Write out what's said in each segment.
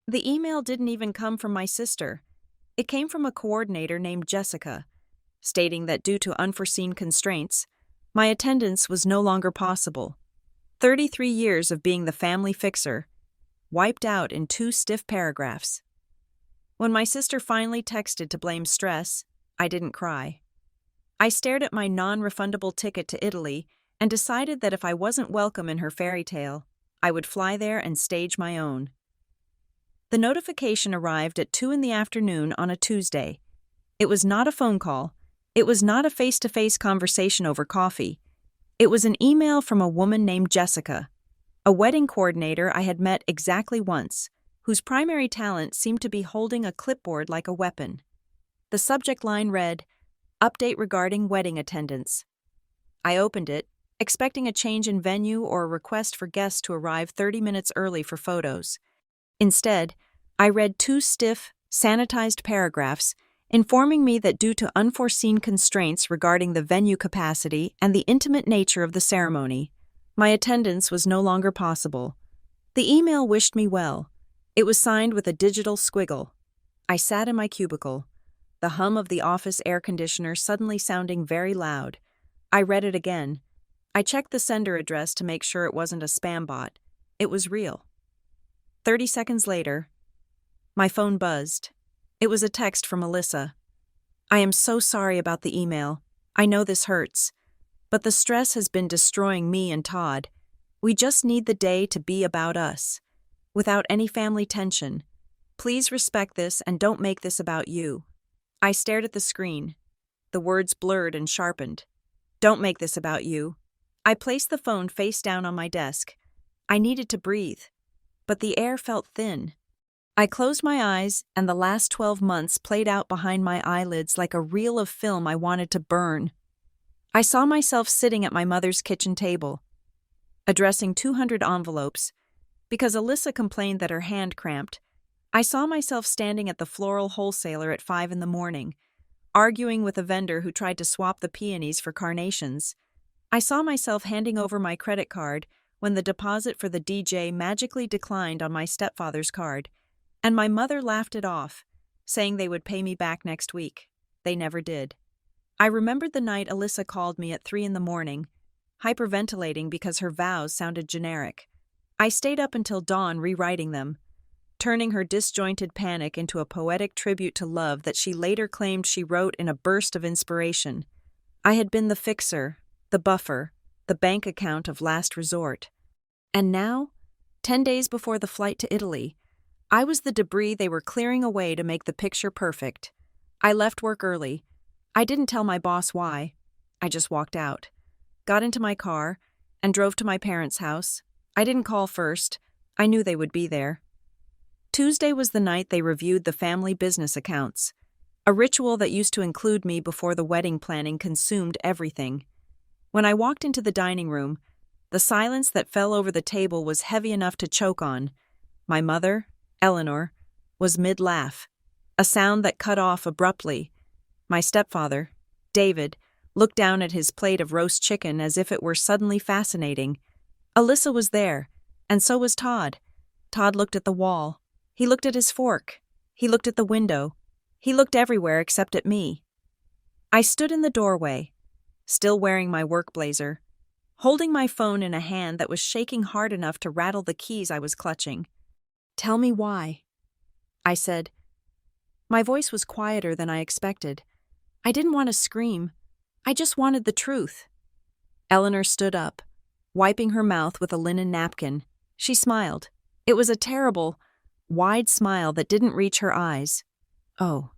The email didn't even come from my sister. It came from a coordinator named Jessica, stating that due to unforeseen constraints, my attendance was no longer possible. 33 years of being the family fixer, wiped out in 2 stiff paragraphs. When my sister finally texted to blame stress, I didn't cry. I stared at my non-refundable ticket to Italy and decided that if I wasn't welcome in her fairy tale, I would fly there and stage my own. The notification arrived at 2 in the afternoon on a Tuesday. It was not a phone call. It was not a face-to-face conversation over coffee. It was an email from a woman named Jessica, a wedding coordinator I had met exactly once, whose primary talent seemed to be holding a clipboard like a weapon. The subject line read, "Update regarding wedding attendance." I opened it, expecting a change in venue or a request for guests to arrive 30 minutes early for photos. Instead, I read 2 stiff, sanitized paragraphs informing me that due to unforeseen constraints regarding the venue capacity and the intimate nature of the ceremony, my attendance was no longer possible. The email wished me well. It was signed with a digital squiggle. I sat in my cubicle, the hum of the office air conditioner suddenly sounding very loud. I read it again. I checked the sender address to make sure it wasn't a spam bot. It was real. 30 seconds later, my phone buzzed. It was a text from Alyssa. "I am so sorry about the email. I know this hurts. But the stress has been destroying me and Todd. We just need the day to be about us, without any family tension. Please respect this and don't make this about you." I stared at the screen. The words blurred and sharpened. "Don't make this about you." I placed the phone face down on my desk. I needed to breathe, but the air felt thin. I closed my eyes, and the last 12 months played out behind my eyelids like a reel of film I wanted to burn. I saw myself sitting at my mother's kitchen table, addressing 200 envelopes. Because Alyssa complained that her hand cramped, I saw myself standing at the floral wholesaler at 5 in the morning, arguing with a vendor who tried to swap the peonies for carnations. I saw myself handing over my credit card when the deposit for the DJ magically declined on my stepfather's card, and my mother laughed it off, saying they would pay me back next week. They never did. I remembered the night Alyssa called me at 3 in the morning, hyperventilating because her vows sounded generic. I stayed up until dawn rewriting them, turning her disjointed panic into a poetic tribute to love that she later claimed she wrote in a burst of inspiration. I had been the fixer, the buffer, the bank account of last resort. And now, 10 days before the flight to Italy, I was the debris they were clearing away to make the picture perfect. I left work early. I didn't tell my boss why. I just walked out, got into my car, and drove to my parents' house. I didn't call first. I knew they would be there. Tuesday was the night they reviewed the family business accounts. A ritual that used to include me before the wedding planning consumed everything. When I walked into the dining room, the silence that fell over the table was heavy enough to choke on. My mother, Eleanor, was mid-laugh, a sound that cut off abruptly. My stepfather, David, looked down at his plate of roast chicken as if it were suddenly fascinating. Alyssa was there, and so was Todd. Todd looked at the wall. He looked at his fork. He looked at the window. He looked everywhere except at me. I stood in the doorway, still wearing my work blazer, holding my phone in a hand that was shaking hard enough to rattle the keys I was clutching. "Tell me why," I said. My voice was quieter than I expected. I didn't want to scream. I just wanted the truth. Eleanor stood up, wiping her mouth with a linen napkin. She smiled. It was a terrible, wide smile that didn't reach her eyes. "Oh,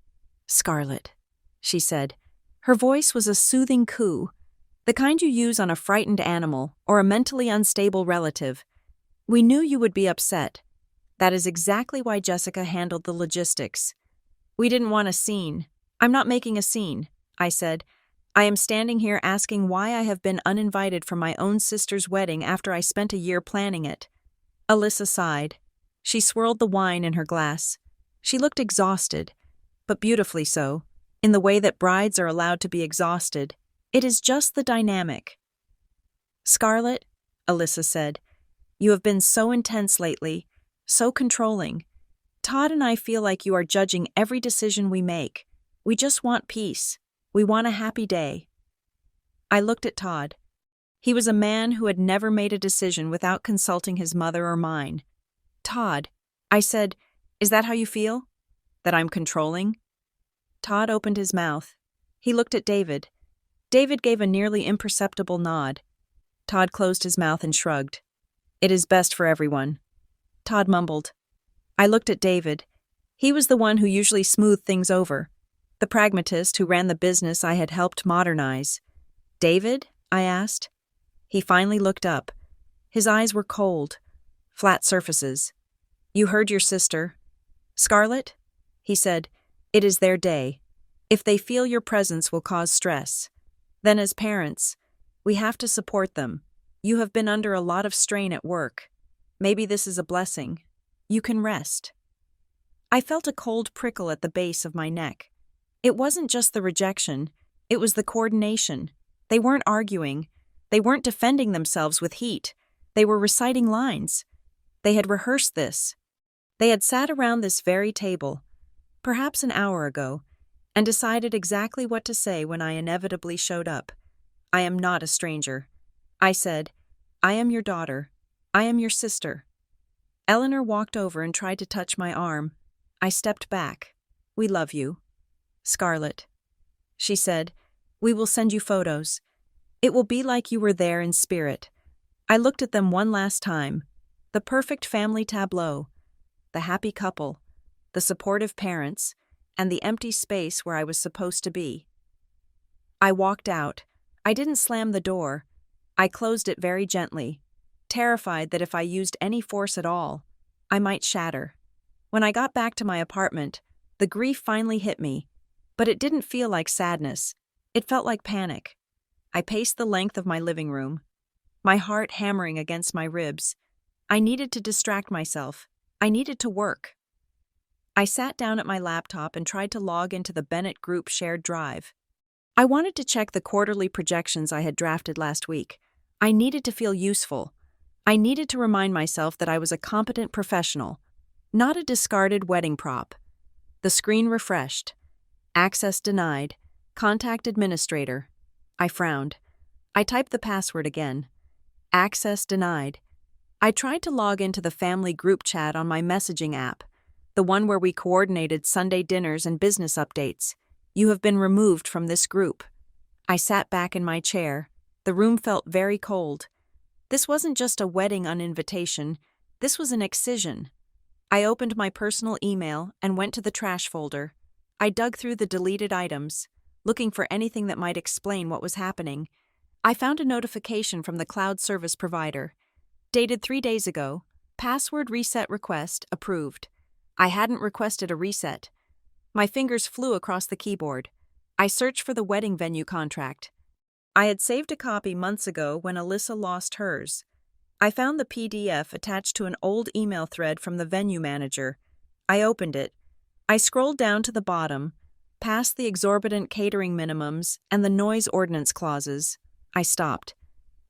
Scarlett," she said. Her voice was a soothing coo, the kind you use on a frightened animal or a mentally unstable relative. "We knew you would be upset. That is exactly why Jessica handled the logistics. We didn't want a scene. I'm not making a scene," I said. "I am standing here asking why I have been uninvited from my own sister's wedding after I spent a year planning it." Alyssa sighed. She swirled the wine in her glass. She looked exhausted, but beautifully so, in the way that brides are allowed to be exhausted. It is just the dynamic. "Scarlett," Alyssa said, "you have been so intense lately, so controlling. Todd and I feel like you are judging every decision we make. We just want peace. We want a happy day." I looked at Todd. He was a man who had never made a decision without consulting his mother or mine. "Todd," I said, "is that how you feel? That I'm controlling?" Todd opened his mouth. He looked at David. David gave a nearly imperceptible nod. Todd closed his mouth and shrugged. "It is best for everyone." Todd mumbled. I looked at David. He was the one who usually smoothed things over, the pragmatist who ran the business I had helped modernize. "David?" I asked. He finally looked up. His eyes were cold, flat surfaces. "You heard your sister. Scarlett?" He said, "It is their day. If they feel your presence will cause stress, then as parents, we have to support them. You have been under a lot of strain at work. Maybe this is a blessing. You can rest." I felt a cold prickle at the base of my neck. It wasn't just the rejection, it was the coordination. They weren't arguing. They weren't defending themselves with heat. They were reciting lines. They had rehearsed this. They had sat around this very table, perhaps an hour ago, and decided exactly what to say when I inevitably showed up. "I am not a stranger." I said, "I am your daughter. I am your sister." Eleanor walked over and tried to touch my arm. I stepped back. "We love you." "Scarlett," she said, "we will send you photos. It will be like you were there in spirit." I looked at them one last time. The perfect family tableau. The happy couple. The supportive parents. And the empty space where I was supposed to be. I walked out. I didn't slam the door. I closed it very gently, terrified that if I used any force at all, I might shatter. When I got back to my apartment, the grief finally hit me, but it didn't feel like sadness. It felt like panic. I paced the length of my living room, my heart hammering against my ribs. I needed to distract myself. I needed to work. I sat down at my laptop and tried to log into the Bennett Group shared drive. I wanted to check the quarterly projections I had drafted last week. I needed to feel useful. I needed to remind myself that I was a competent professional, not a discarded wedding prop. The screen refreshed. Access denied. Contact administrator. I frowned. I typed the password again. Access denied. I tried to log into the family group chat on my messaging app, the one where we coordinated Sunday dinners and business updates. "You have been removed from this group." I sat back in my chair. The room felt very cold. This wasn't just a wedding on invitation. This was an excision. I opened my personal email and went to the trash folder. I dug through the deleted items, looking for anything that might explain what was happening. I found a notification from the cloud service provider. Dated 3 days ago. Password reset request approved. I hadn't requested a reset. My fingers flew across the keyboard. I searched for the wedding venue contract. I had saved a copy months ago when Alyssa lost hers. I found the PDF attached to an old email thread from the venue manager. I opened it. I scrolled down to the bottom, past the exorbitant catering minimums and the noise ordinance clauses. I stopped.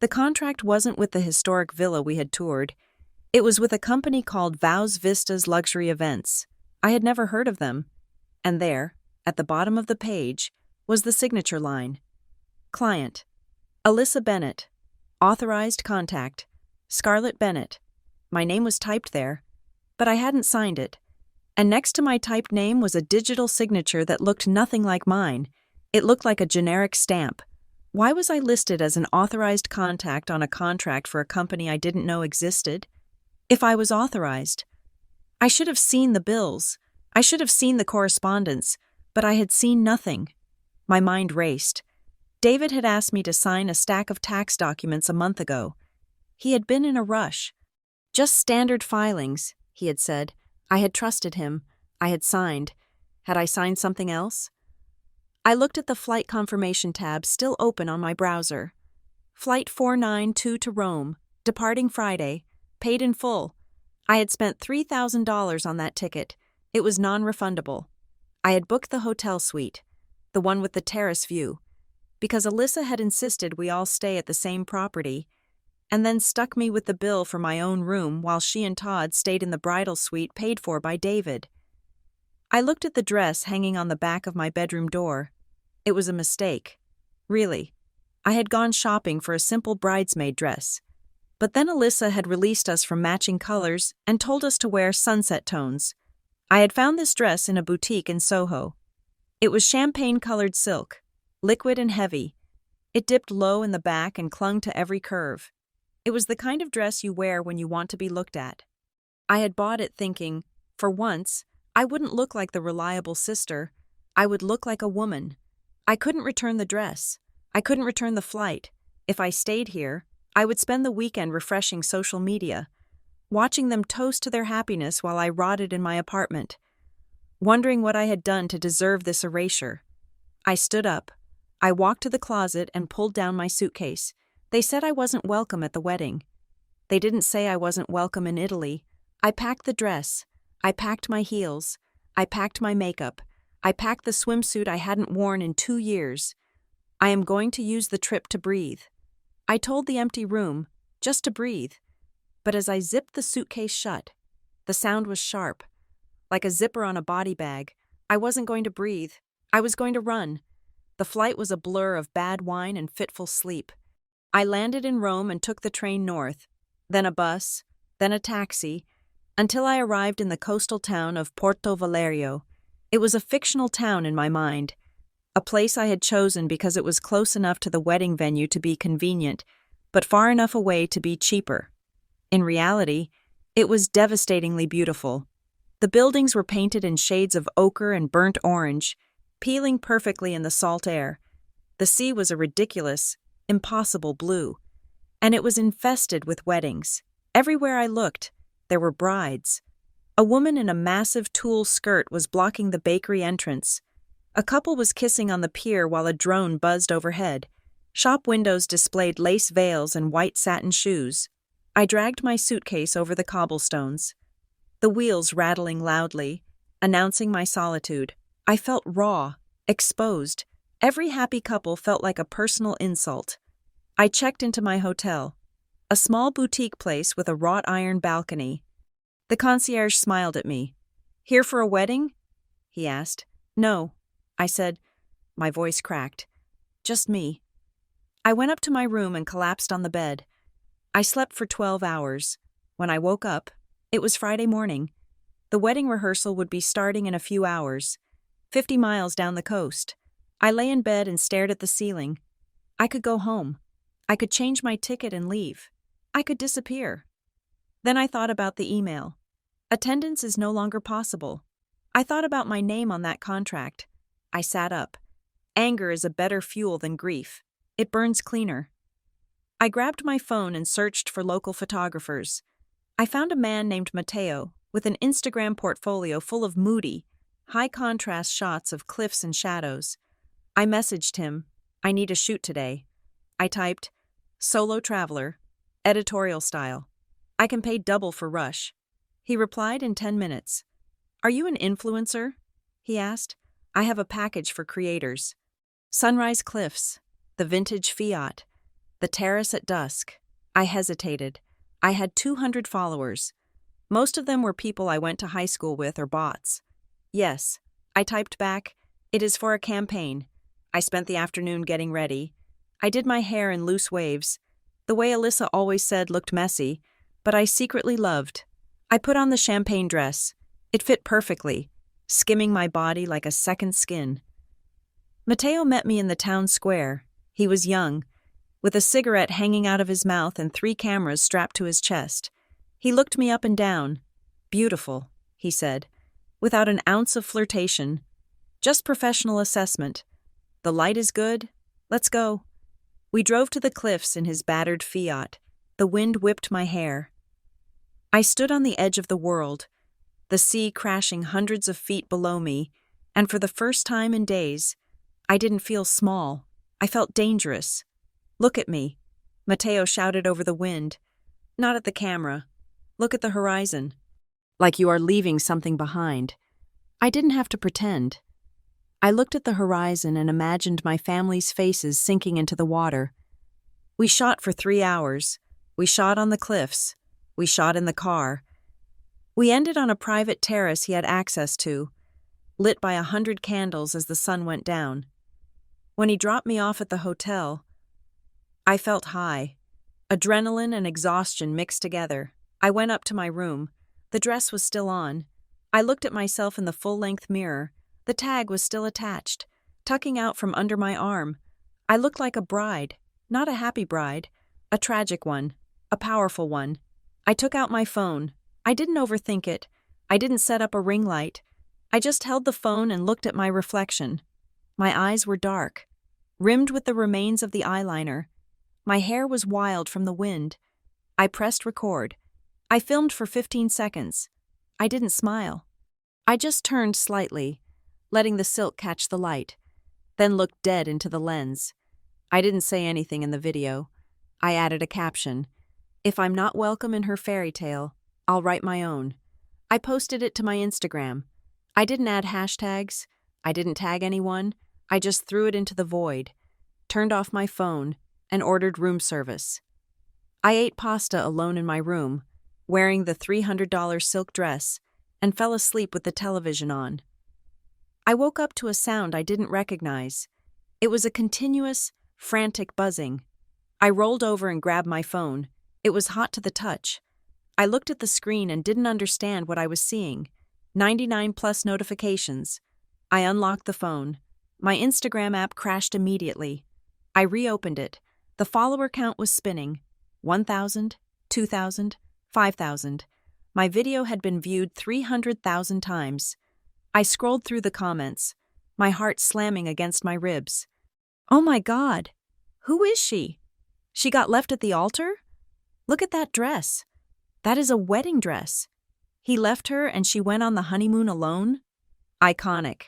The contract wasn't with the historic villa we had toured. It was with a company called Vows Vistas Luxury Events. I had never heard of them. And there, at the bottom of the page, was the signature line. Client: Alyssa Bennett. Authorized contact: Scarlett Bennett. My name was typed there, but I hadn't signed it. And next to my typed name was a digital signature that looked nothing like mine. It looked like a generic stamp. Why was I listed as an authorized contact on a contract for a company I didn't know existed? If I was authorized, I should have seen the bills. I should have seen the correspondence, but I had seen nothing. My mind raced. David had asked me to sign a stack of tax documents a month ago. He had been in a rush. Just standard filings, he had said. I had trusted him. I had signed. Had I signed something else? I looked at the flight confirmation tab still open on my browser. Flight 492 to Rome, departing Friday, paid in full. I had spent $3,000 on that ticket. It was non-refundable. I had booked the hotel suite, the one with the terrace view, because Alyssa had insisted we all stay at the same property. and then stuck me with the bill for my own room while she and Todd stayed in the bridal suite paid for by David. I looked at the dress hanging on the back of my bedroom door. It was a mistake. Really. I had gone shopping for a simple bridesmaid dress. But then Alyssa had released us from matching colors and told us to wear sunset tones. I had found this dress in a boutique in Soho. It was champagne-colored silk, liquid and heavy. It dipped low in the back and clung to every curve. It was the kind of dress you wear when you want to be looked at. I had bought it thinking, for once, I wouldn't look like the reliable sister. I would look like a woman. I couldn't return the dress. I couldn't return the flight. If I stayed here, I would spend the weekend refreshing social media, watching them toast to their happiness while I rotted in my apartment, wondering what I had done to deserve this erasure. I stood up. I walked to the closet and pulled down my suitcase. They said I wasn't welcome at the wedding. They didn't say I wasn't welcome in Italy. I packed the dress. I packed my heels. I packed my makeup. I packed the swimsuit I hadn't worn in 2 years. I am going to use the trip to breathe. I told the empty room, just to breathe. But as I zipped the suitcase shut, the sound was sharp, like a zipper on a body bag. I wasn't going to breathe. I was going to run. The flight was a blur of bad wine and fitful sleep. I landed in Rome and took the train north, then a bus, then a taxi, until I arrived in the coastal town of Porto Valerio. It was a fictional town in my mind, a place I had chosen because it was close enough to the wedding venue to be convenient, but far enough away to be cheaper. In reality, it was devastatingly beautiful. The buildings were painted in shades of ochre and burnt orange, peeling perfectly in the salt air. The sea was a ridiculous, impossible blue, and it was infested with weddings. Everywhere I looked, there were brides. A woman in a massive tulle skirt was blocking the bakery entrance. A couple was kissing on the pier while a drone buzzed overhead. Shop windows displayed lace veils and white satin shoes. I dragged my suitcase over the cobblestones, the wheels rattling loudly, announcing my solitude. I felt raw, exposed. Every happy couple felt like a personal insult. I checked into my hotel, a small boutique place with a wrought iron balcony. The concierge smiled at me. "Here for a wedding?" he asked. "No," I said. My voice cracked. "Just me." I went up to my room and collapsed on the bed. I slept for 12 hours. When I woke up, it was Friday morning. The wedding rehearsal would be starting in a few hours, 50 miles down the coast. I lay in bed and stared at the ceiling. I could go home. I could change my ticket and leave. I could disappear. Then I thought about the email. Attendance is no longer possible. I thought about my name on that contract. I sat up. Anger is a better fuel than grief. It burns cleaner. I grabbed my phone and searched for local photographers. I found a man named Matteo with an Instagram portfolio full of moody, high-contrast shots of cliffs and shadows. I messaged him, "I need a shoot today." I typed, "Solo traveler, editorial style. I can pay double for rush." He replied in 10 minutes. "Are you an influencer?" he asked. "I have a package for creators. Sunrise cliffs, the vintage Fiat, the terrace at dusk." I hesitated. I had 200 followers. Most of them were people I went to high school with or bots. "Yes," I typed back. "It is for a campaign." I spent the afternoon getting ready. I did my hair in loose waves. The way Alyssa always said looked messy, but I secretly loved. I put on the champagne dress. It fit perfectly, skimming my body like a second skin. Matteo met me in the town square. He was young, with a cigarette hanging out of his mouth and 3 cameras strapped to his chest. He looked me up and down. "Beautiful," he said, without an ounce of flirtation. "Just professional assessment. The light is good. Let's go." We drove to the cliffs in his battered Fiat. The wind whipped my hair. I stood on the edge of the world, the sea crashing hundreds of feet below me, and for the first time in days, I didn't feel small. I felt dangerous. "Look at me," Matteo shouted over the wind. "Not at the camera. Look at the horizon. Like you are leaving something behind." I didn't have to pretend. I looked at the horizon and imagined my family's faces sinking into the water. We shot for 3 hours, We shot on the cliffs. We shot in the car. We ended on a private terrace he had access to, lit by 100 candles as the sun went down. When he dropped me off at the hotel, I felt high. Adrenaline and exhaustion mixed together. I went up to my room. The dress was still on. I looked at myself in the full-length mirror. The tag was still attached, tucking out from under my arm. I looked like a bride, not a happy bride, a tragic one, a powerful one. I took out my phone. I didn't overthink it. I didn't set up a ring light. I just held the phone and looked at my reflection. My eyes were dark, rimmed with the remains of the eyeliner. My hair was wild from the wind. I pressed record. I filmed for 15 seconds. I didn't smile. I just turned slightly, letting the silk catch the light, then looked dead into the lens. I didn't say anything in the video. I added a caption. If I'm not welcome in her fairy tale, I'll write my own. I posted it to my Instagram. I didn't add hashtags. I didn't tag anyone. I just threw it into the void, turned off my phone, and ordered room service. I ate pasta alone in my room, wearing the $300 silk dress, and fell asleep with the television on. I woke up to a sound I didn't recognize. It was a continuous, frantic buzzing. I rolled over and grabbed my phone. It was hot to the touch. I looked at the screen and didn't understand what I was seeing. 99 plus notifications. I unlocked the phone. My Instagram app crashed immediately. I reopened it. The follower count was spinning. 1,000, 2,000, 5,000. My video had been viewed 300,000 times. I scrolled through the comments, my heart slamming against my ribs. Oh my God! Who is she? She got left at the altar? Look at that dress. That is a wedding dress. He left her and she went on the honeymoon alone? Iconic.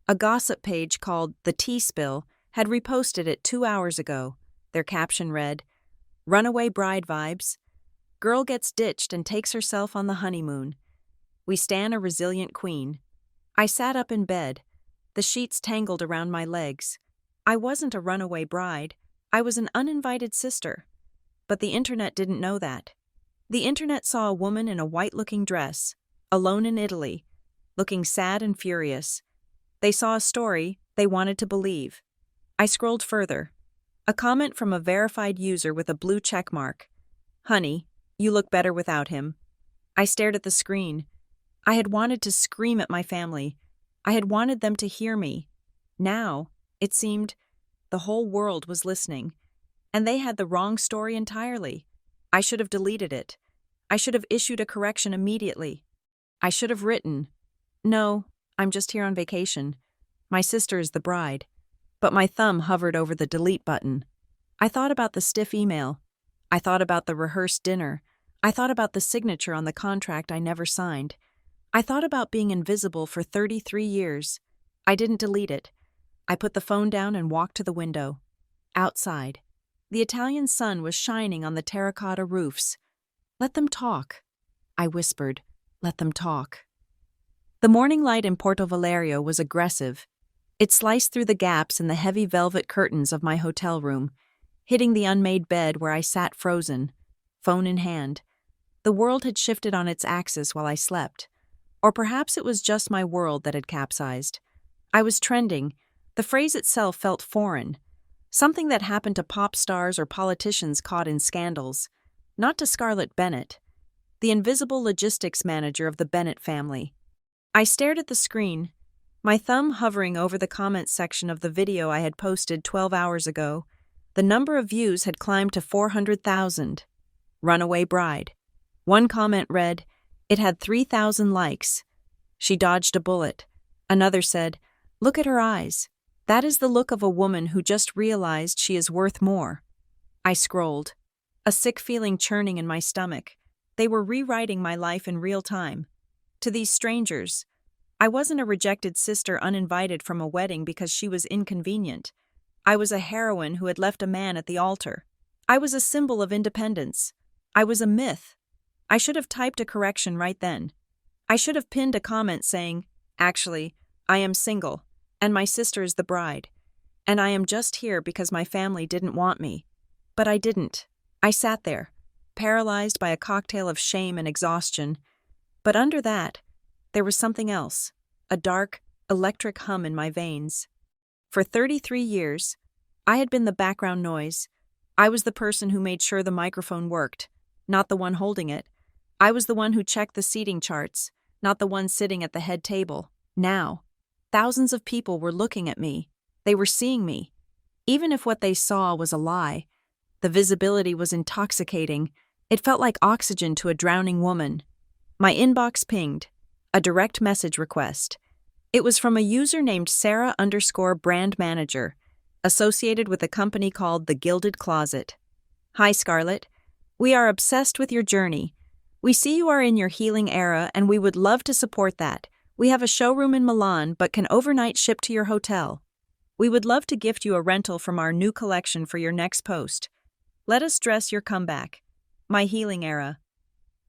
A gossip page called The Tea Spill had reposted it 2 hours ago. Their caption read, "Runaway bride vibes. Girl gets ditched and takes herself on the honeymoon. We stan a resilient queen." I sat up in bed, the sheets tangled around my legs. I wasn't a runaway bride. I was an uninvited sister. But the internet didn't know that. The internet saw a woman in a white-looking dress, alone in Italy, looking sad and furious. They saw a story they wanted to believe. I scrolled further. A comment from a verified user with a blue check mark. "Honey, you look better without him." I stared at the screen. I had wanted to scream at my family. I had wanted them to hear me. Now, it seemed, the whole world was listening. And they had the wrong story entirely. I should have deleted it. I should have issued a correction immediately. I should have written, "No, I'm just here on vacation. My sister is the bride." But my thumb hovered over the delete button. I thought about the stiff email. I thought about the rehearsed dinner. I thought about the signature on the contract I never signed. I thought about being invisible for 33 years. I didn't delete it. I put the phone down and walked to the window. Outside, the Italian sun was shining on the terracotta roofs. "Let them talk," I whispered. "Let them talk." The morning light in Porto Valerio was aggressive. It sliced through the gaps in the heavy velvet curtains of my hotel room, hitting the unmade bed where I sat frozen, phone in hand. The world had shifted on its axis while I slept. Or perhaps it was just my world that had capsized. I was trending. The phrase itself felt foreign. Something that happened to pop stars or politicians caught in scandals. Not to Scarlett Bennett, the invisible logistics manager of the Bennett family. I stared at the screen, my thumb hovering over the comments section of the video I had posted 12 hours ago. The number of views had climbed to 400,000. Runaway bride. One comment read, "It had 3,000 likes. She dodged a bullet." Another said, "Look at her eyes. That is the look of a woman who just realized she is worth more." I scrolled, a sick feeling churning in my stomach. They were rewriting my life in real time. To these strangers, I wasn't a rejected sister uninvited from a wedding because she was inconvenient. I was a heroine who had left a man at the altar. I was a symbol of independence. I was a myth. I should have typed a correction right then. I should have pinned a comment saying, "Actually, I am single, and my sister is the bride, and I am just here because my family didn't want me." But I didn't. I sat there, paralyzed by a cocktail of shame and exhaustion. But under that, there was something else, a dark, electric hum in my veins. For 33 years, I had been the background noise. I was the person who made sure the microphone worked, not the one holding it. I was the one who checked the seating charts, not the one sitting at the head table. Now, thousands of people were looking at me. They were seeing me. Even if what they saw was a lie, the visibility was intoxicating. It felt like oxygen to a drowning woman. My inbox pinged, a direct message request. It was from a user named Sarah_brand manager, associated with a company called The Gilded Closet. Hi, Scarlett. We are obsessed with your journey. We see you are in your healing era, and we would love to support that. We have a showroom in Milan, but can overnight ship to your hotel. We would love to gift you a rental from our new collection for your next post. Let us dress your comeback. My healing era.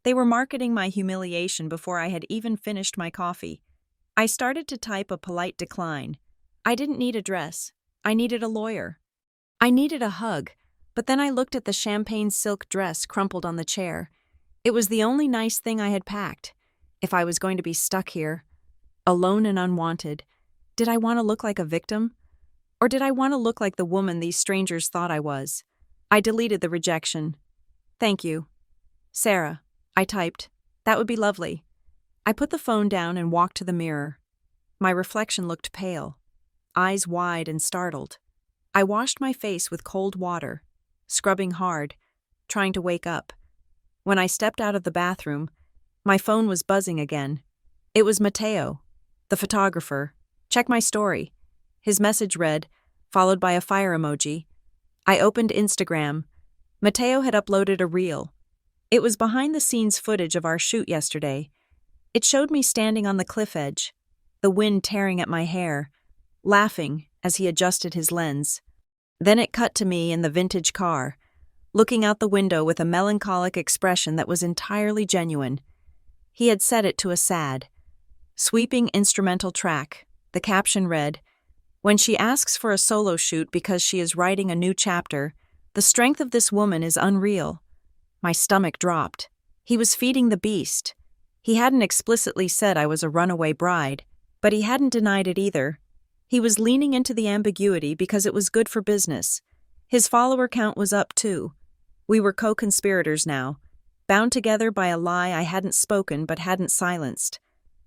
They were marketing my humiliation before I had even finished my coffee. I started to type a polite decline. I didn't need a dress. I needed a lawyer. I needed a hug, but then I looked at the champagne silk dress crumpled on the chair. It was the only nice thing I had packed. If I was going to be stuck here, alone and unwanted, did I want to look like a victim? Or did I want to look like the woman these strangers thought I was? I deleted the rejection. Thank you. Sarah, I typed. That would be lovely. I put the phone down and walked to the mirror. My reflection looked pale, eyes wide and startled. I washed my face with cold water, scrubbing hard, trying to wake up. When I stepped out of the bathroom, my phone was buzzing again. It was Matteo, the photographer. Check my story. His message read, followed by a fire emoji. I opened Instagram. Matteo had uploaded a reel. It was behind-the-scenes footage of our shoot yesterday. It showed me standing on the cliff edge, the wind tearing at my hair, laughing as he adjusted his lens. Then it cut to me in the vintage car, looking out the window with a melancholic expression that was entirely genuine. He had set it to a sad, sweeping instrumental track. The caption read, "When she asks for a solo shoot because she is writing a new chapter, the strength of this woman is unreal." My stomach dropped. He was feeding the beast. He hadn't explicitly said I was a runaway bride, but he hadn't denied it either. He was leaning into the ambiguity because it was good for business. His follower count was up too. We were co-conspirators now, bound together by a lie I hadn't spoken but hadn't silenced.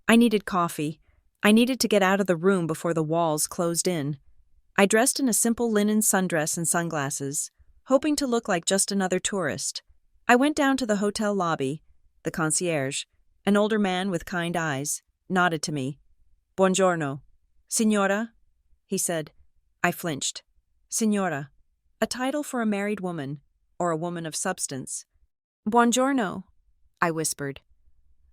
I needed coffee. I needed to get out of the room before the walls closed in. I dressed in a simple linen sundress and sunglasses, hoping to look like just another tourist. I went down to the hotel lobby. The concierge, an older man with kind eyes, nodded to me. "Buongiorno. Signora?" he said. I flinched. Signora, a title for a married woman, or a woman of substance. "Buongiorno," I whispered.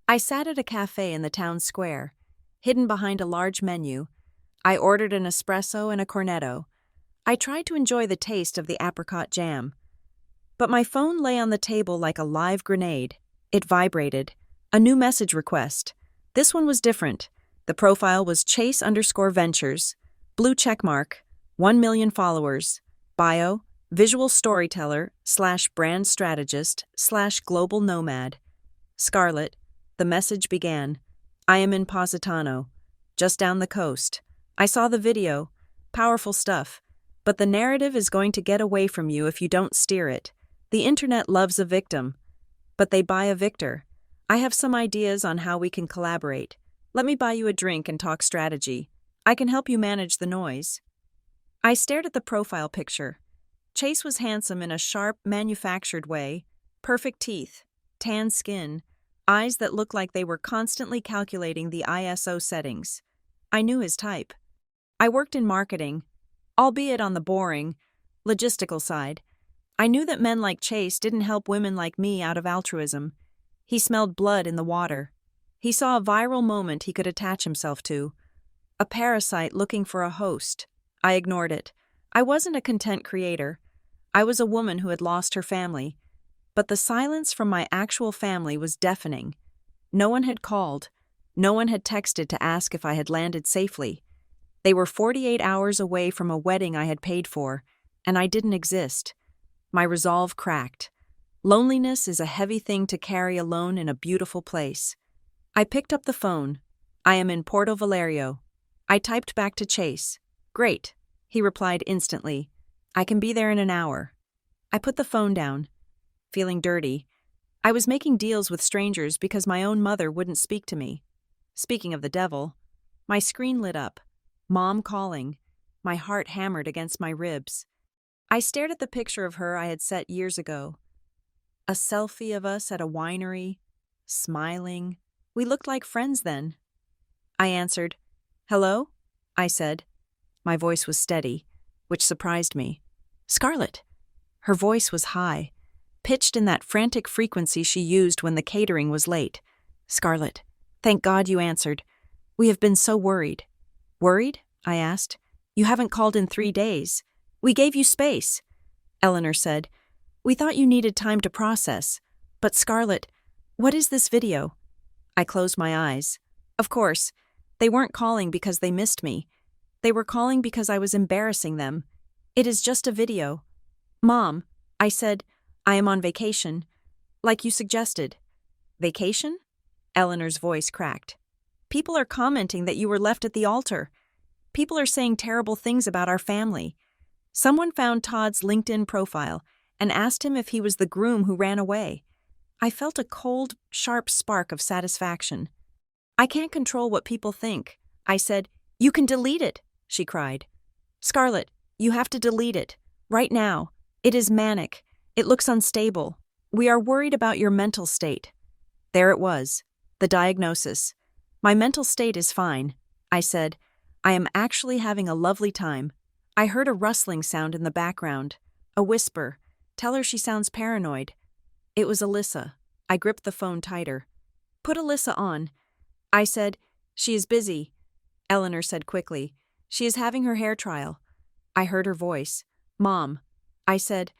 I sat at a cafe in the town square, hidden behind a large menu. I ordered an espresso and a cornetto. I tried to enjoy the taste of the apricot jam. But my phone lay on the table like a live grenade. It vibrated. A new message request. This one was different. The profile was Chase_Ventures, blue checkmark, 1 million followers, bio, visual storyteller / brand strategist / global nomad. Scarlett, the message began. I am in Positano, just down the coast. I saw the video. Powerful stuff. But the narrative is going to get away from you if you don't steer it. The internet loves a victim, but they buy a victor. I have some ideas on how we can collaborate. Let me buy you a drink and talk strategy. I can help you manage the noise. I stared at the profile picture. Chase was handsome in a sharp, manufactured way. Perfect teeth, tan skin, eyes that looked like they were constantly calculating the ISO settings. I knew his type. I worked in marketing, albeit on the boring, logistical side. I knew that men like Chase didn't help women like me out of altruism. He smelled blood in the water. He saw a viral moment he could attach himself to. A parasite looking for a host. I ignored it. I wasn't a content creator. I was a woman who had lost her family. But the silence from my actual family was deafening. No one had called. No one had texted to ask if I had landed safely. They were 48 hours away from a wedding I had paid for, and I didn't exist. My resolve cracked. Loneliness is a heavy thing to carry alone in a beautiful place. I picked up the phone. I am in Porto Valerio. I typed back to Chase. Great, he replied instantly. I can be there in an hour. I put the phone down, feeling dirty. I was making deals with strangers because my own mother wouldn't speak to me. Speaking of the devil, my screen lit up. Mom calling. My heart hammered against my ribs. I stared at the picture of her I had set years ago. A selfie of us at a winery, smiling. We looked like friends then. I answered. Hello? I said. My voice was steady, which surprised me. Scarlett. Her voice was high, pitched in that frantic frequency she used when the catering was late. Scarlett, thank God you answered. We have been so worried. Worried? I asked. You haven't called in 3 days. We gave you space. Eleanor said. We thought you needed time to process. But Scarlett, what is this video? I closed my eyes. Of course, they weren't calling because they missed me. They were calling because I was embarrassing them. It is just a video. Mom, I said, I am on vacation. Like you suggested. Vacation? Eleanor's voice cracked. People are commenting that you were left at the altar. People are saying terrible things about our family. Someone found Todd's LinkedIn profile and asked him if he was the groom who ran away. I felt a cold, sharp spark of satisfaction. I can't control what people think. I said, You can delete it, she cried. Scarlett, you have to delete it. Right now. It is manic. It looks unstable. We are worried about your mental state. There it was. The diagnosis. My mental state is fine. I said, I am actually having a lovely time. I heard a rustling sound in the background. A whisper. Tell her she sounds paranoid. It was Alyssa. I gripped the phone tighter. Put Alyssa on. I said, She is busy. Eleanor said quickly, She is having her hair trial. I heard her voice. Mom. I said,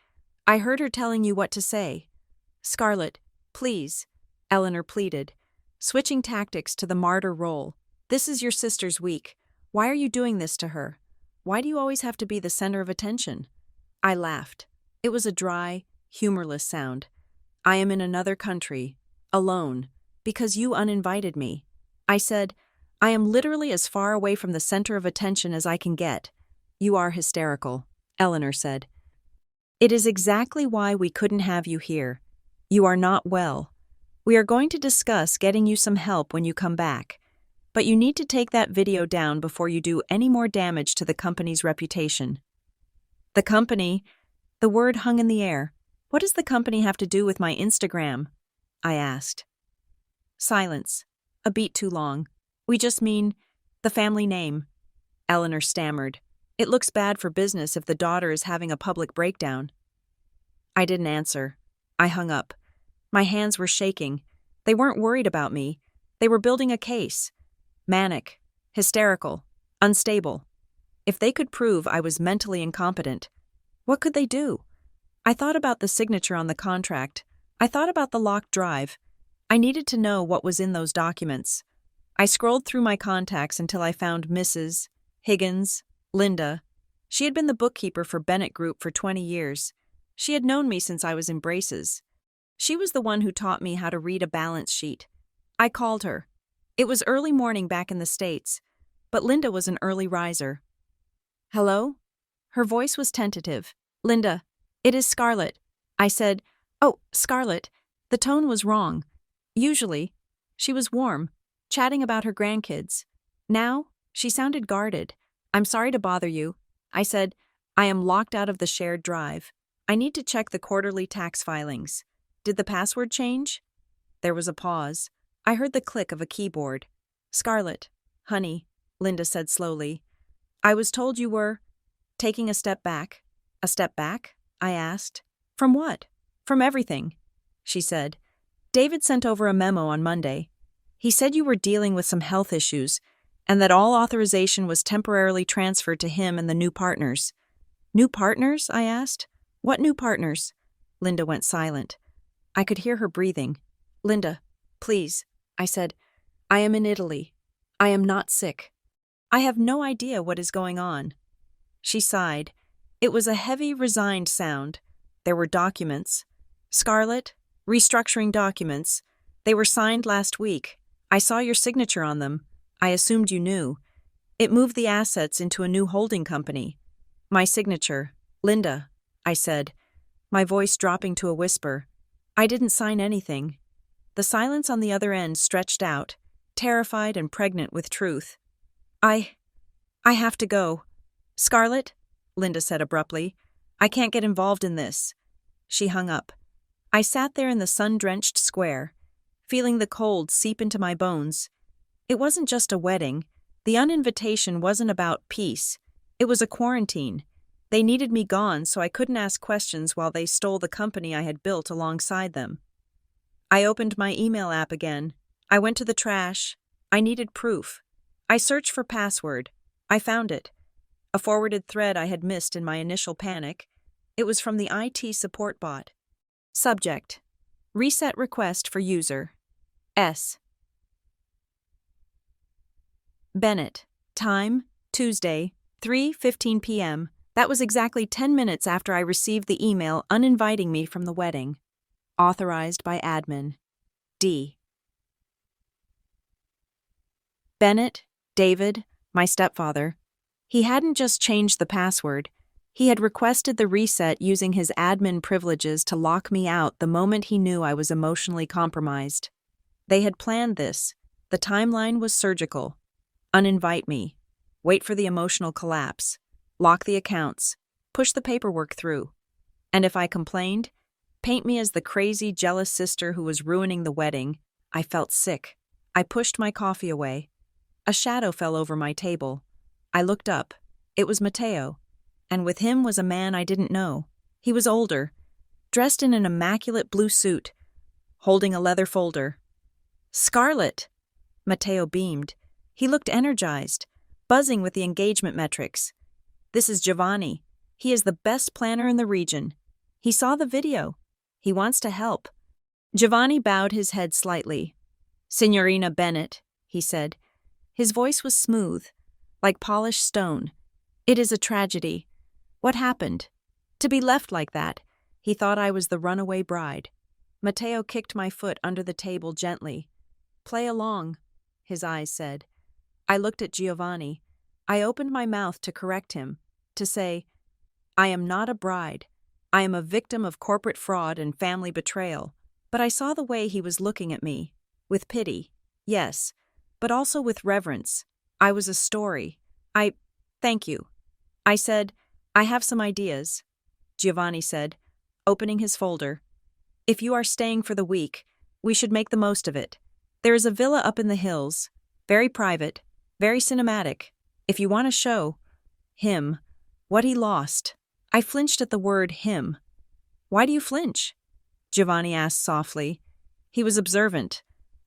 I heard her telling you what to say. Scarlett, please. Eleanor pleaded, switching tactics to the martyr role. This is your sister's week. Why are you doing this to her? Why do you always have to be the center of attention? I laughed. It was a dry, humorless sound. I am in another country, alone, because you uninvited me. I said, I am literally as far away from the center of attention as I can get. You are hysterical, Eleanor said. It is exactly why we couldn't have you here. You are not well. We are going to discuss getting you some help when you come back. But you need to take that video down before you do any more damage to the company's reputation. The company? The word hung in the air. What does the company have to do with my Instagram? I asked. Silence. A beat too long. We just mean the family name. Eleanor stammered. It looks bad for business if the daughter is having a public breakdown. I didn't answer. I hung up. My hands were shaking. They weren't worried about me. They were building a case. Manic, hysterical, unstable. If they could prove I was mentally incompetent, what could they do? I thought about the signature on the contract. I thought about the locked drive. I needed to know what was in those documents. I scrolled through my contacts until I found Mrs. Higgins, Linda. She had been the bookkeeper for Bennett Group for 20 years. She had known me since I was in braces. She was the one who taught me how to read a balance sheet. I called her. It was early morning back in the States, but Linda was an early riser. Hello? Her voice was tentative. Linda, it is Scarlett. I said, Oh, Scarlett. The tone was wrong. Usually, she was warm, chatting about her grandkids. Now, she sounded guarded. I'm sorry to bother you. I said, I am locked out of the shared drive. I need to check the quarterly tax filings. Did the password change? There was a pause. I heard the click of a keyboard. Scarlett, honey, Linda said slowly. I was told you were taking a step back. A step back? I asked. From what? From everything, she said. David sent over a memo on Monday. He said you were dealing with some health issues and that all authorization was temporarily transferred to him and the new partners. New partners? I asked. What new partners? Linda went silent. I could hear her breathing. Linda, please, I said. I am in Italy. I am not sick. I have no idea what is going on. She sighed. It was a heavy, resigned sound. There were documents. Scarlett, restructuring documents. They were signed last week. I saw your signature on them. I assumed you knew. It moved the assets into a new holding company. My signature, Linda, I said, my voice dropping to a whisper. I didn't sign anything. The silence on the other end stretched out, terrified and pregnant with truth. I have to go. Scarlett, Linda said abruptly, I can't get involved in this. She hung up. I sat there in the sun-drenched square, feeling the cold seep into my bones. It wasn't just a wedding. The uninvitation wasn't about peace. It was a quarantine. They needed me gone so I couldn't ask questions while they stole the company I had built alongside them. I opened my email app again. I went to the trash. I needed proof. I searched for password. I found it. A forwarded thread I had missed in my initial panic. It was from the IT support bot. Subject: Reset request for user. S. Bennett. Time: Tuesday, 3:15 p.m. That was exactly 10 minutes after I received the email uninviting me from the wedding. Authorized by admin. D. Bennett, David, my stepfather. He hadn't just changed the password. He had requested the reset using his admin privileges to lock me out the moment he knew I was emotionally compromised. They had planned this. The timeline was surgical. Uninvite me. Wait for the emotional collapse. Lock the accounts. Push the paperwork through. And if I complained, paint me as the crazy, jealous sister who was ruining the wedding. I felt sick. I pushed my coffee away. A shadow fell over my table. I looked up. It was Matteo. And with him was a man I didn't know. He was older, dressed in an immaculate blue suit, holding a leather folder. Scarlett! Matteo beamed. He looked energized, buzzing with the engagement metrics. This is Giovanni. He is the best planner in the region. He saw the video. He wants to help. Giovanni bowed his head slightly. Signorina Bennett, he said. His voice was smooth, like polished stone. It is a tragedy. What happened? To be left like that. He thought I was the runaway bride. Matteo kicked my foot under the table gently. Play along, his eyes said. I looked at Giovanni. I opened my mouth to correct him, to say, I am not a bride. I am a victim of corporate fraud and family betrayal. But I saw the way he was looking at me. With pity, yes, but also with reverence. I was a story. Thank you. I said, I have some ideas. Giovanni said, opening his folder. If you are staying for the week, we should make the most of it. There is a villa up in the hills, very private, very cinematic. If you want to show him what he lost. I flinched at the word him. Why do you flinch? Giovanni asked softly. He was observant.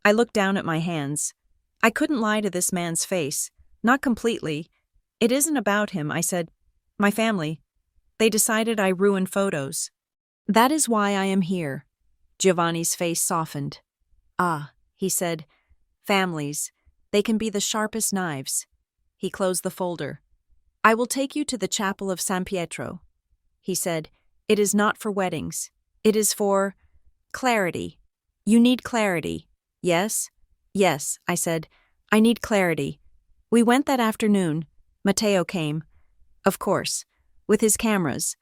I looked down at my hands. I couldn't lie to this man's face. Not completely. It isn't about him, I said. My family. They decided I ruined photos. That is why I am here. Giovanni's face softened. Ah, he said. Families. They can be the sharpest knives. He closed the folder. I will take you to the chapel of San Pietro. He said, it is not for weddings. It is for clarity. You need clarity. Yes? Yes, I said. I need clarity. We went that afternoon. Matteo came. Of course, with his cameras.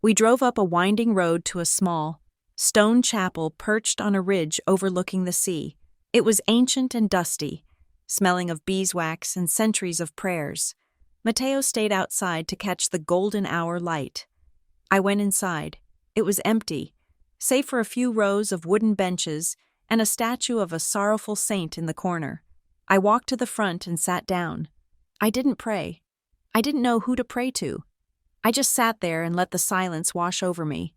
We drove up a winding road to a small, stone chapel perched on a ridge overlooking the sea. It was ancient and dusty, smelling of beeswax and centuries of prayers. Matteo stayed outside to catch the golden hour light. I went inside. It was empty, save for a few rows of wooden benches and a statue of a sorrowful saint in the corner. I walked to the front and sat down. I didn't pray. I didn't know who to pray to. I just sat there and let the silence wash over me.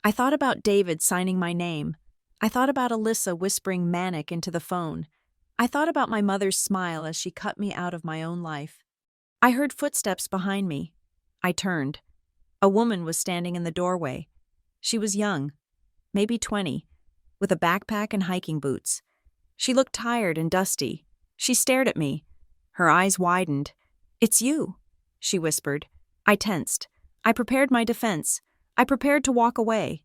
I thought about David signing my name. I thought about Alyssa whispering manic into the phone. I thought about my mother's smile as she cut me out of my own life. I heard footsteps behind me. I turned. A woman was standing in the doorway. She was young, maybe 20, with a backpack and hiking boots. She looked tired and dusty. She stared at me. Her eyes widened. It's you, she whispered. I tensed. I prepared my defense. I prepared to walk away.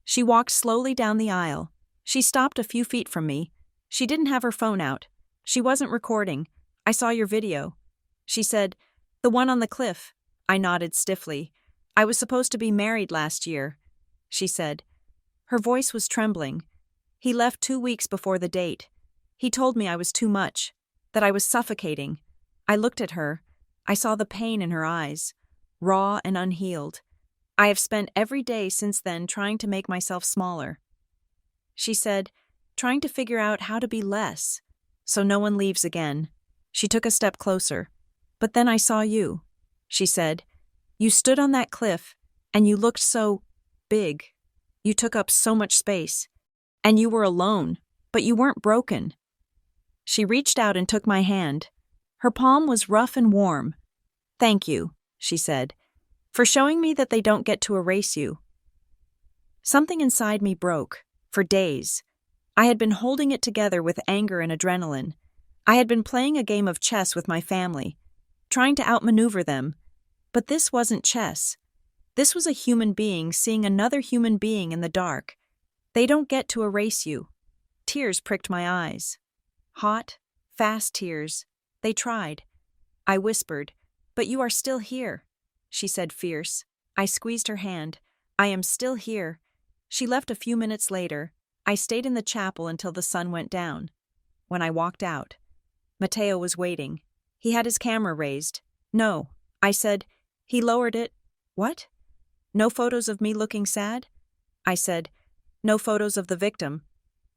She walked slowly down the aisle. She stopped a few feet from me. She didn't have her phone out. She wasn't recording. I saw your video. She said, "The one on the cliff." I nodded stiffly. "I was supposed to be married last year," she said. Her voice was trembling. "He left 2 weeks before the date. He told me I was too much, that I was suffocating." I looked at her. I saw the pain in her eyes, raw and unhealed. I have spent every day since then trying to make myself smaller. She said, "Trying to figure out how to be less, so no one leaves again." She took a step closer. "But then I saw you," she said. "You stood on that cliff, and you looked so big. You took up so much space. And you were alone, but you weren't broken." She reached out and took my hand. Her palm was rough and warm. "Thank you," she said, "for showing me that they don't get to erase you." Something inside me broke. For days, I had been holding it together with anger and adrenaline. I had been playing a game of chess with my family, trying to outmaneuver them. But this wasn't chess. This was a human being seeing another human being in the dark. They don't get to erase you. Tears pricked my eyes. Hot, fast tears. They tried. I whispered, "But you are still here," she said, fierce. I squeezed her hand. "I am still here." She left a few minutes later. I stayed in the chapel until the sun went down. When I walked out, Matteo was waiting. He had his camera raised. "No," I said. He lowered it. "What? No photos of me looking sad?" I said, "No photos of the victim."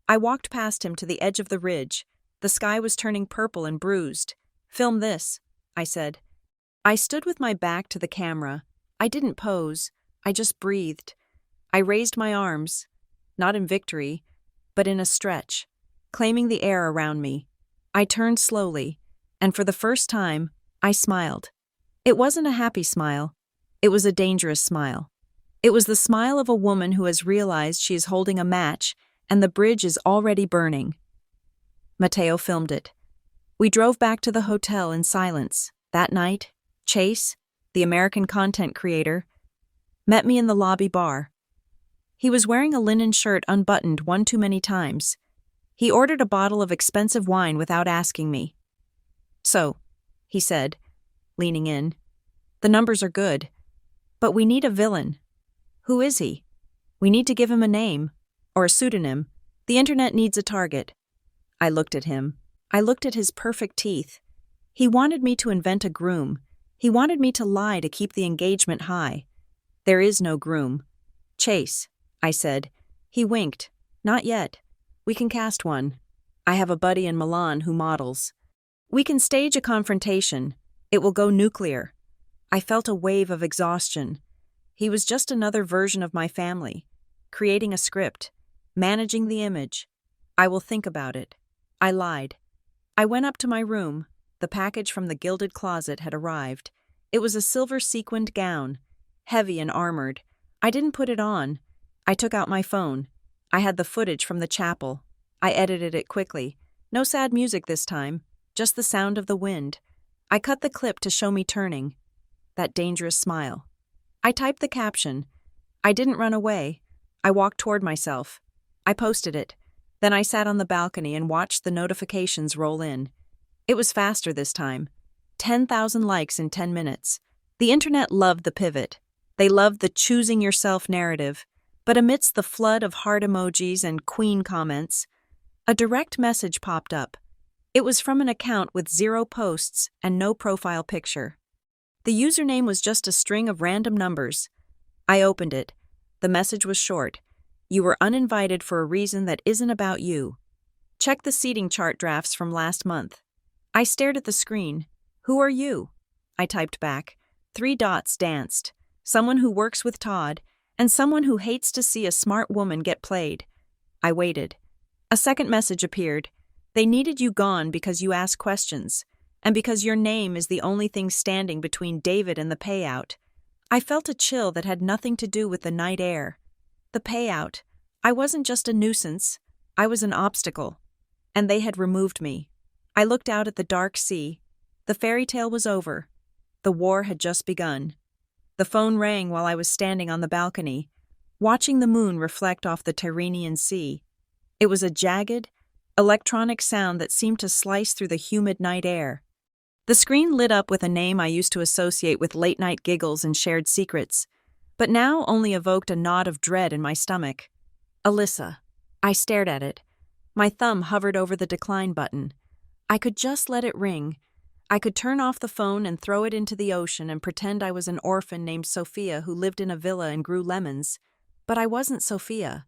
I walked past him to the edge of the ridge. The sky was turning purple and bruised. "Film this," I said. I stood with my back to the camera. I didn't pose. I just breathed. I raised my arms, not in victory, but in a stretch, claiming the air around me. I turned slowly, and for the first time, I smiled. It wasn't a happy smile. It was a dangerous smile. It was the smile of a woman who has realized she is holding a match and the bridge is already burning. Matteo filmed it. We drove back to the hotel in silence. That night, Chase, the American content creator, met me in the lobby bar. He was wearing a linen shirt unbuttoned one too many times. He ordered a bottle of expensive wine without asking me. "So," he said, leaning in, "the numbers are good, but we need a villain. Who is he? We need to give him a name, or a pseudonym. The internet needs a target." I looked at him. I looked at his perfect teeth. He wanted me to invent a groom. He wanted me to lie to keep the engagement high. "There is no groom." "Chase," I said. He winked. "Not yet. We can cast one. I have a buddy in Milan who models. We can stage a confrontation. It will go nuclear." I felt a wave of exhaustion. He was just another version of my family, creating a script, managing the image. "I will think about it." I lied. I went up to my room. The package from the gilded closet had arrived. It was a silver sequined gown, heavy and armored. I didn't put it on. I took out my phone. I had the footage from the chapel. I edited it quickly. No sad music this time, just the sound of the wind. I cut the clip to show me turning. That dangerous smile. I typed the caption. I didn't run away. I walked toward myself. I posted it. Then I sat on the balcony and watched the notifications roll in. It was faster this time. 10,000 likes in 10 minutes. The internet loved the pivot. They loved the choosing yourself narrative. But amidst the flood of heart emojis and queen comments, a direct message popped up. It was from an account with 0 posts and no profile picture. The username was just a string of random numbers. I opened it. The message was short. "You were uninvited for a reason that isn't about you. Check the seating chart drafts from last month." I stared at the screen. "Who are you?" I typed back. 3 dots danced. Someone who works with Todd, and someone who hates to see a smart woman get played. I waited. A second message appeared. "They needed you gone because you asked questions, and because your name is the only thing standing between David and the payout." I felt a chill that had nothing to do with the night air. The payout. I wasn't just a nuisance. I was an obstacle. And they had removed me. I looked out at the dark sea. The fairy tale was over. The war had just begun. The phone rang while I was standing on the balcony. watching the moon reflect off the Tyrrhenian Sea. It was a jagged, electronic sound that seemed to slice through the humid night air. The screen lit up with a name I used to associate with late-night giggles and shared secrets, but now only evoked a knot of dread in my stomach. Alyssa. I stared at it. My thumb hovered over the decline button. I could just let it ring. I could turn off the phone and throw it into the ocean and pretend I was an orphan named Sophia who lived in a villa and grew lemons. But I wasn't Sophia.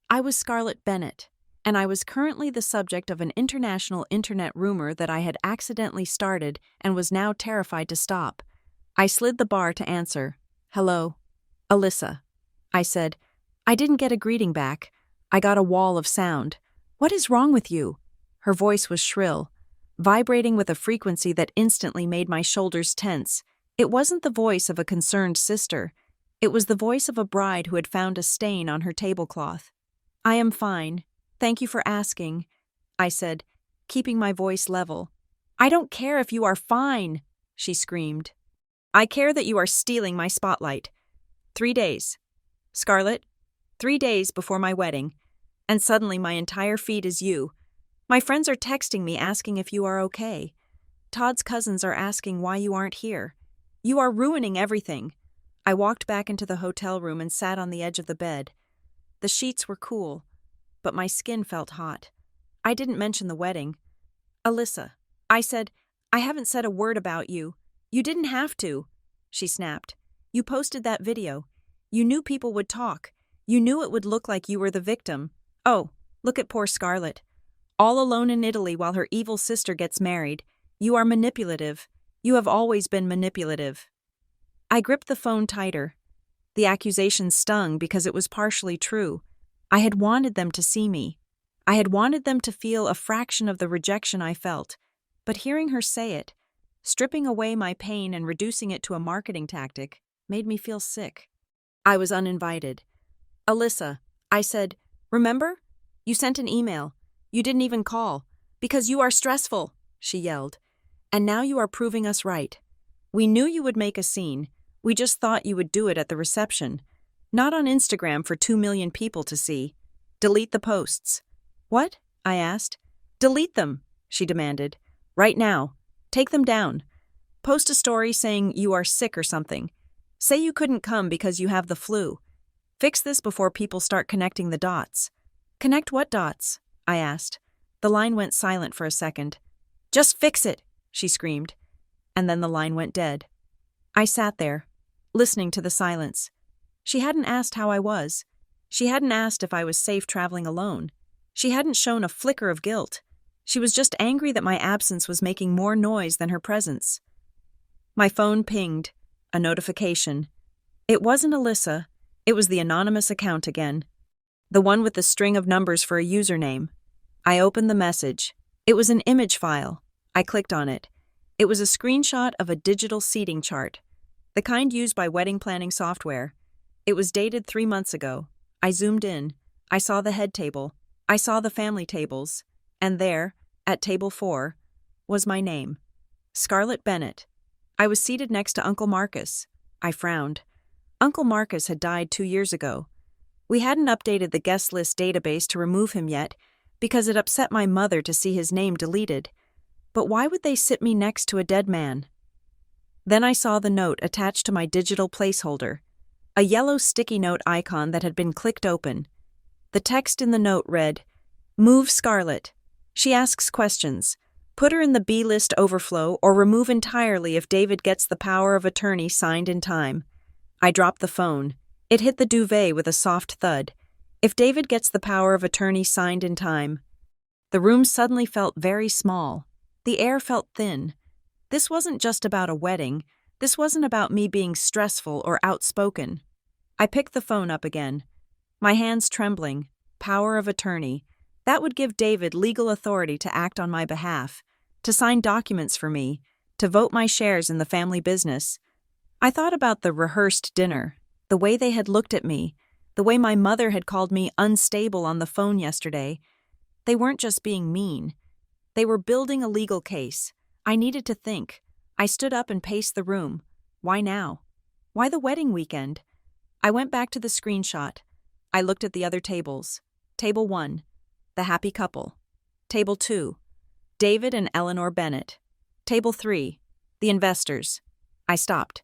I was Scarlett Bennett, and I was currently the subject of an international internet rumor that I had accidentally started and was now terrified to stop. I slid the bar to answer. Hello. Alyssa. I said. I didn't get a greeting back. I got a wall of sound. What is wrong with you? Her voice was shrill, vibrating with a frequency that instantly made my shoulders tense. It wasn't the voice of a concerned sister. It was the voice of a bride who had found a stain on her tablecloth. I am fine. Thank you for asking, I said, keeping my voice level. I don't care if you are fine, she screamed. I care that you are stealing my spotlight. 3 days. Scarlett, 3 days before my wedding, and suddenly my entire feed is you. My friends are texting me asking if you are okay. Todd's cousins are asking why you aren't here. You are ruining everything. I walked back into the hotel room and sat on the edge of the bed. The sheets were cool, but my skin felt hot. I didn't mention the wedding. Alyssa, I said, I haven't said a word about you. You didn't have to, she snapped. You posted that video. You knew people would talk. You knew it would look like you were the victim. Oh, look at poor Scarlett. All alone in Italy while her evil sister gets married. You are manipulative. You have always been manipulative. I gripped the phone tighter. The accusation stung because it was partially true. I had wanted them to see me. I had wanted them to feel a fraction of the rejection I felt. But hearing her say it, stripping away my pain and reducing it to a marketing tactic, made me feel sick. I was uninvited. Alyssa, I said, remember? You sent an email. You didn't even call. Because you are stressful, she yelled. And now you are proving us right. We knew you would make a scene. We just thought you would do it at the reception. Not on Instagram for 2 million people to see. Delete the posts. What? I asked. Delete them, she demanded. Right now. Take them down. Post a story saying you are sick or something. Say you couldn't come because you have the flu. Fix this before people start connecting the dots. Connect what dots? I asked. The line went silent for a second. Just fix it, she screamed. And then the line went dead. I sat there, listening to the silence. She hadn't asked how I was. She hadn't asked if I was safe traveling alone. She hadn't shown a flicker of guilt. She was just angry that my absence was making more noise than her presence. My phone pinged. A notification. It wasn't Alyssa. It was the anonymous account again. The one with the string of numbers for a username. I opened the message. It was an image file. I clicked on it. It was a screenshot of a digital seating chart, the kind used by wedding planning software. It was dated 3 months ago. I zoomed in. I saw the head table. I saw the family tables. And there, at table 4, was my name. Scarlett Bennett. I was seated next to Uncle Marcus. I frowned. Uncle Marcus had died 2 years ago. We hadn't updated the guest list database to remove him yet, because it upset my mother to see his name deleted. But why would they sit me next to a dead man? Then I saw the note attached to my digital placeholder, a yellow sticky note icon that had been clicked open. The text in the note read, Move Scarlett. She asks questions. Put her in the B-list overflow or remove entirely if David gets the power of attorney signed in time. I dropped the phone. It hit the duvet with a soft thud. If David gets the power of attorney signed in time. The room suddenly felt very small. The air felt thin. This wasn't just about a wedding. This wasn't about me being stressful or outspoken. I picked the phone up again. My hands trembling. Power of attorney. That would give David legal authority to act on my behalf, to sign documents for me, to vote my shares in the family business. I thought about the rehearsed dinner, the way they had looked at me, the way my mother had called me unstable on the phone yesterday. They weren't just being mean. They were building a legal case. I needed to think. I stood up and paced the room. Why now? Why the wedding weekend? I went back to the screenshot. I looked at the other tables. Table 1, the happy couple. Table 2, David and Eleanor Bennett. Table 3, the investors. I stopped.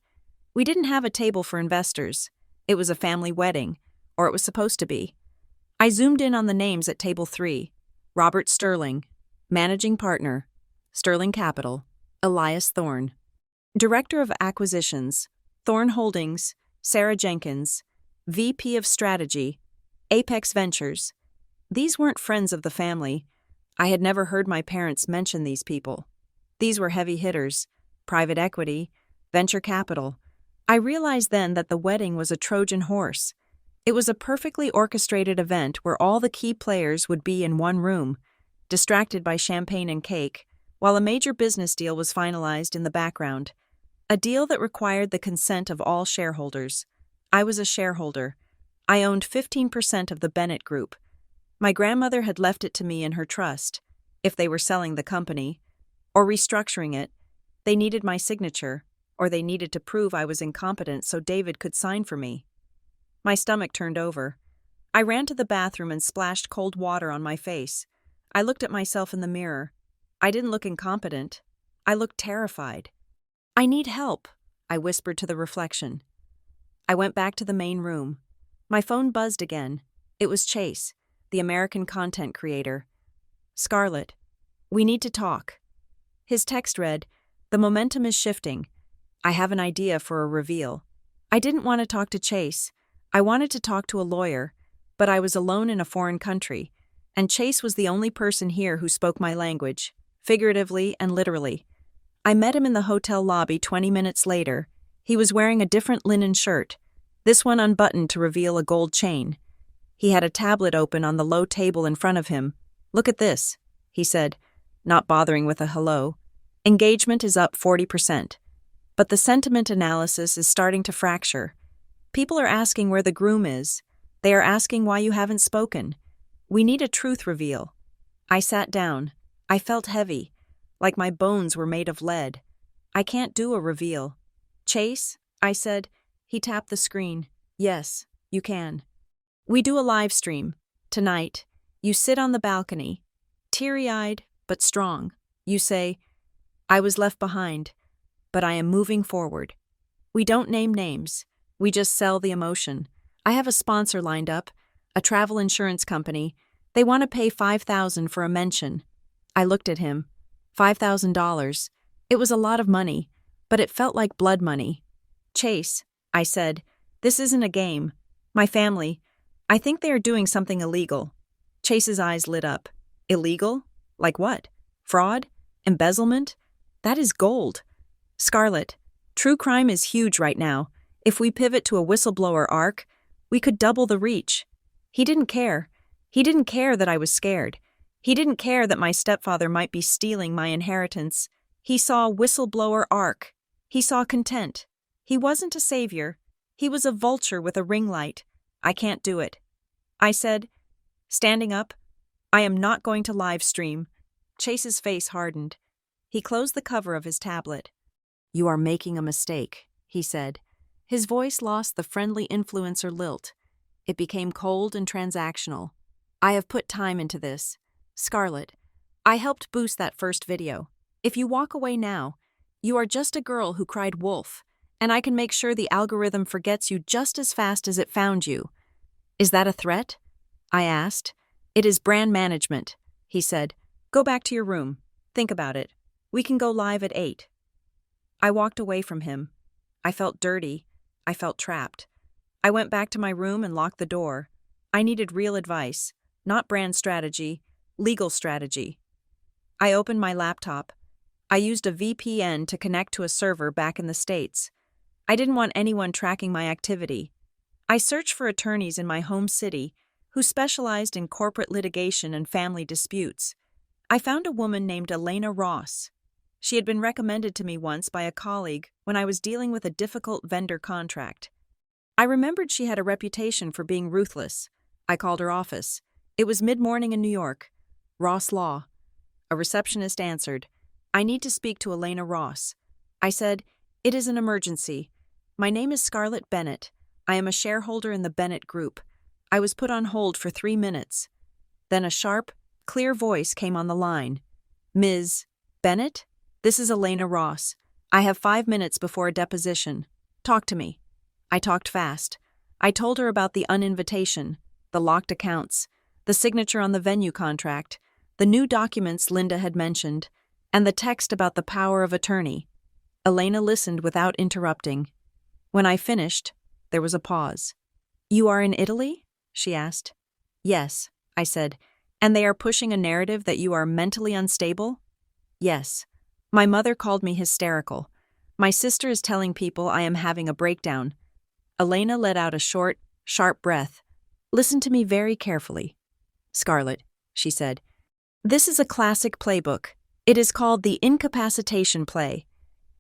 We didn't have a table for investors. It was a family wedding, or it was supposed to be. I zoomed in on the names at table 3. Robert Sterling, managing partner, Sterling Capital. Elias Thorne, director of acquisitions, Thorne Holdings. Sarah Jenkins, VP of strategy, Apex Ventures. These weren't friends of the family. I had never heard my parents mention these people. These were heavy hitters, private equity, venture capital. I realized then that the wedding was a Trojan horse. It was a perfectly orchestrated event where all the key players would be in one room, distracted by champagne and cake, while a major business deal was finalized in the background. A deal that required the consent of all shareholders. I was a shareholder. I owned 15% of the Bennett Group. My grandmother had left it to me in her trust. If they were selling the company, or restructuring it, they needed my signature, or they needed to prove I was incompetent so David could sign for me. My stomach turned over. I ran to the bathroom and splashed cold water on my face. I looked at myself in the mirror. I didn't look incompetent. I looked terrified. "I need help," I whispered to the reflection. I went back to the main room. My phone buzzed again. It was Chase, the American content creator. "Scarlett, we need to talk." His text read, "The momentum is shifting. I have an idea for a reveal." I didn't want to talk to Chase. I wanted to talk to a lawyer, but I was alone in a foreign country, and Chase was the only person here who spoke my language, figuratively and literally. I met him in the hotel lobby 20 minutes later. He was wearing a different linen shirt, this one unbuttoned to reveal a gold chain. He had a tablet open on the low table in front of him. "Look at this," he said, not bothering with a hello. "Engagement is up 40%. But the sentiment analysis is starting to fracture. People are asking where the groom is. They are asking why you haven't spoken. We need a truth reveal." I sat down. I felt heavy, like my bones were made of lead. "I can't do a reveal." "Chase," I said. He tapped the screen. "Yes, you can. We do a live stream. Tonight, you sit on the balcony, teary-eyed but strong. You say, 'I was left behind, but I am moving forward.' We don't name names. We just sell the emotion. I have a sponsor lined up, a travel insurance company. They want to pay $5,000 for a mention." I looked at him. $5,000. It was a lot of money, but it felt like blood money. "Chase," I said, "this isn't a game. My family, I think they are doing something illegal." Chase's eyes lit up. "Illegal? Like what? Fraud? Embezzlement? That is gold. Scarlett, true crime is huge right now. If we pivot to a whistleblower arc, we could double the reach." He didn't care. He didn't care that I was scared. He didn't care that my stepfather might be stealing my inheritance. He saw whistleblower arc. He saw content. He wasn't a savior. He was a vulture with a ring light. "I can't do it." I said, standing up, "I am not going to live stream." Chase's face hardened. He closed the cover of his tablet. "You are making a mistake," he said. His voice lost the friendly influencer lilt. It became cold and transactional. "I have put time into this. Scarlett, I helped boost that first video. If you walk away now, you are just a girl who cried wolf, and I can make sure the algorithm forgets you just as fast as it found you." "Is that a threat?" I asked. "It is brand management," he said. "Go back to your room. Think about it. We can go live at 8. I walked away from him. I felt dirty. I felt trapped. I went back to my room and locked the door. I needed real advice, not brand strategy, legal strategy. I opened my laptop. I used a VPN to connect to a server back in the States. I didn't want anyone tracking my activity. I searched for attorneys in my home city who specialized in corporate litigation and family disputes. I found a woman named Elena Ross. She had been recommended to me once by a colleague when I was dealing with a difficult vendor contract. I remembered she had a reputation for being ruthless. I called her office. It was mid-morning in New York. "Ross Law." A receptionist answered. "I need to speak to Elena Ross." I said, "It is an emergency. My name is Scarlett Bennett. I am a shareholder in the Bennett Group. I was put on hold for 3 minutes. Then a sharp, clear voice came on the line. Ms. Bennett? This is Elena Ross. I have 5 minutes before a deposition. Talk to me. I talked fast. I told her about the uninvitation, the locked accounts, the signature on the venue contract, the new documents Linda had mentioned, and the text about the power of attorney. Elena listened without interrupting. When I finished, there was a pause. You are in Italy? She asked. Yes, I said. And they are pushing a narrative that you are mentally unstable? Yes. My mother called me hysterical. My sister is telling people I am having a breakdown. Elena let out a short, sharp breath. Listen to me very carefully. Scarlett, she said. This is a classic playbook. It is called the incapacitation play.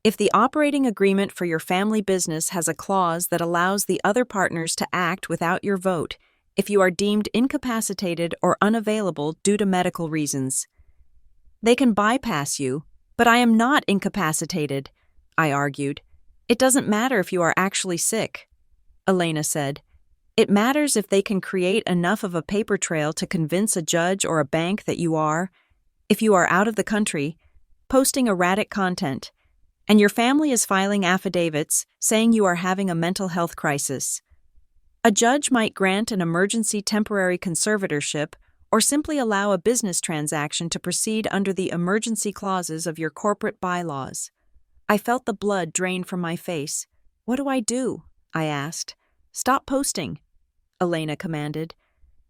If the operating agreement for your family business has a clause that allows the other partners to act without your vote, if you are deemed incapacitated or unavailable due to medical reasons, they can bypass you, but I am not incapacitated, I argued. It doesn't matter if you are actually sick. Elena said, it matters if they can create enough of a paper trail to convince a judge or a bank that you are, if you are out of the country, posting erratic content, and your family is filing affidavits saying you are having a mental health crisis. A judge might grant an emergency temporary conservatorship or simply allow a business transaction to proceed under the emergency clauses of your corporate bylaws. I felt the blood drain from my face. What do I do? I asked. Stop posting, Elena commanded.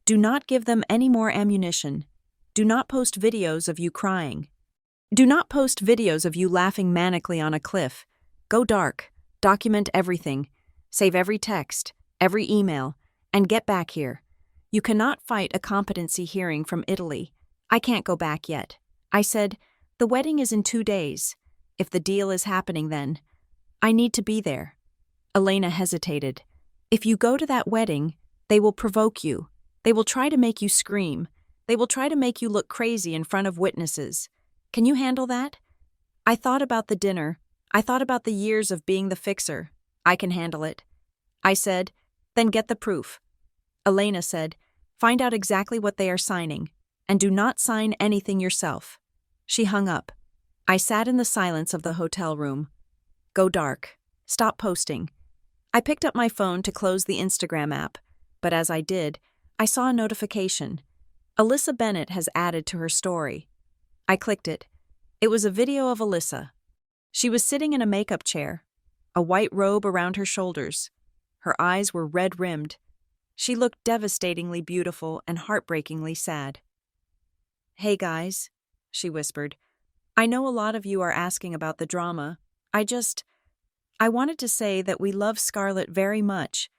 Do not give them any more ammunition. Do not post videos of you crying. Do not post videos of you laughing manically on a cliff. Go dark. Document everything. Save every text, every email, and get back here. You cannot fight a competency hearing from Italy. I can't go back yet. I said, the wedding is in 2 days. If the deal is happening then, I need to be there. Elena hesitated. If you go to that wedding, they will provoke you. They will try to make you scream. They will try to make you look crazy in front of witnesses. Can you handle that? I thought about the dinner. I thought about the years of being the fixer. I can handle it. I said, then get the proof. Elena said, find out exactly what they are signing, and do not sign anything yourself. She hung up. I sat in the silence of the hotel room. Go dark. Stop posting. I picked up my phone to close the Instagram app, but as I did, I saw a notification. Alyssa Bennett has added to her story. I clicked it. It was a video of Alyssa. She was sitting in a makeup chair, a white robe around her shoulders. Her eyes were red-rimmed. She looked devastatingly beautiful and heartbreakingly sad. Hey guys, she whispered. I know a lot of you are asking about the drama. I wanted to say that we love Scarlett very much.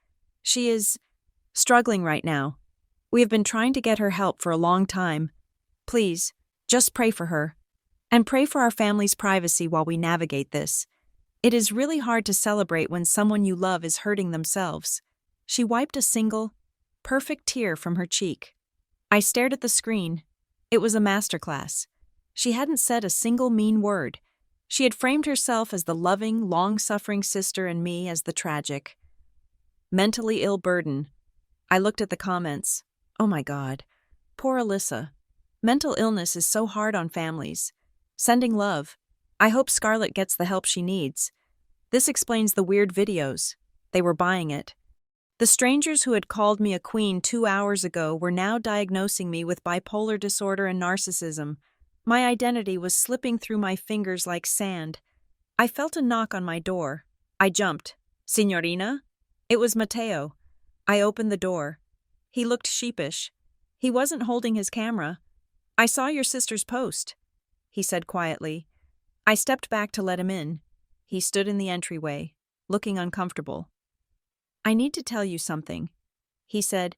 She is struggling right now. We have been trying to get her help for a long time. Please, just pray for her. And pray for our family's privacy while we navigate this. It is really hard to celebrate when someone you love is hurting themselves. She wiped a single, perfect tear from her cheek. I stared at the screen. It was a masterclass. She hadn't said a single mean word. She had framed herself as the loving, long-suffering sister and me as the tragic, mentally ill burden. I looked at the comments. Oh my God. Poor Alyssa. Mental illness is so hard on families. Sending love. I hope Scarlett gets the help she needs. This explains the weird videos. They were buying it. The strangers who had called me a queen 2 hours ago were now diagnosing me with bipolar disorder and narcissism. My identity was slipping through my fingers like sand. I felt a knock on my door. I jumped. Signorina? It was Matteo. I opened the door. He looked sheepish. He wasn't holding his camera. I saw your sister's post, he said quietly. I stepped back to let him in. He stood in the entryway, looking uncomfortable. I need to tell you something, he said.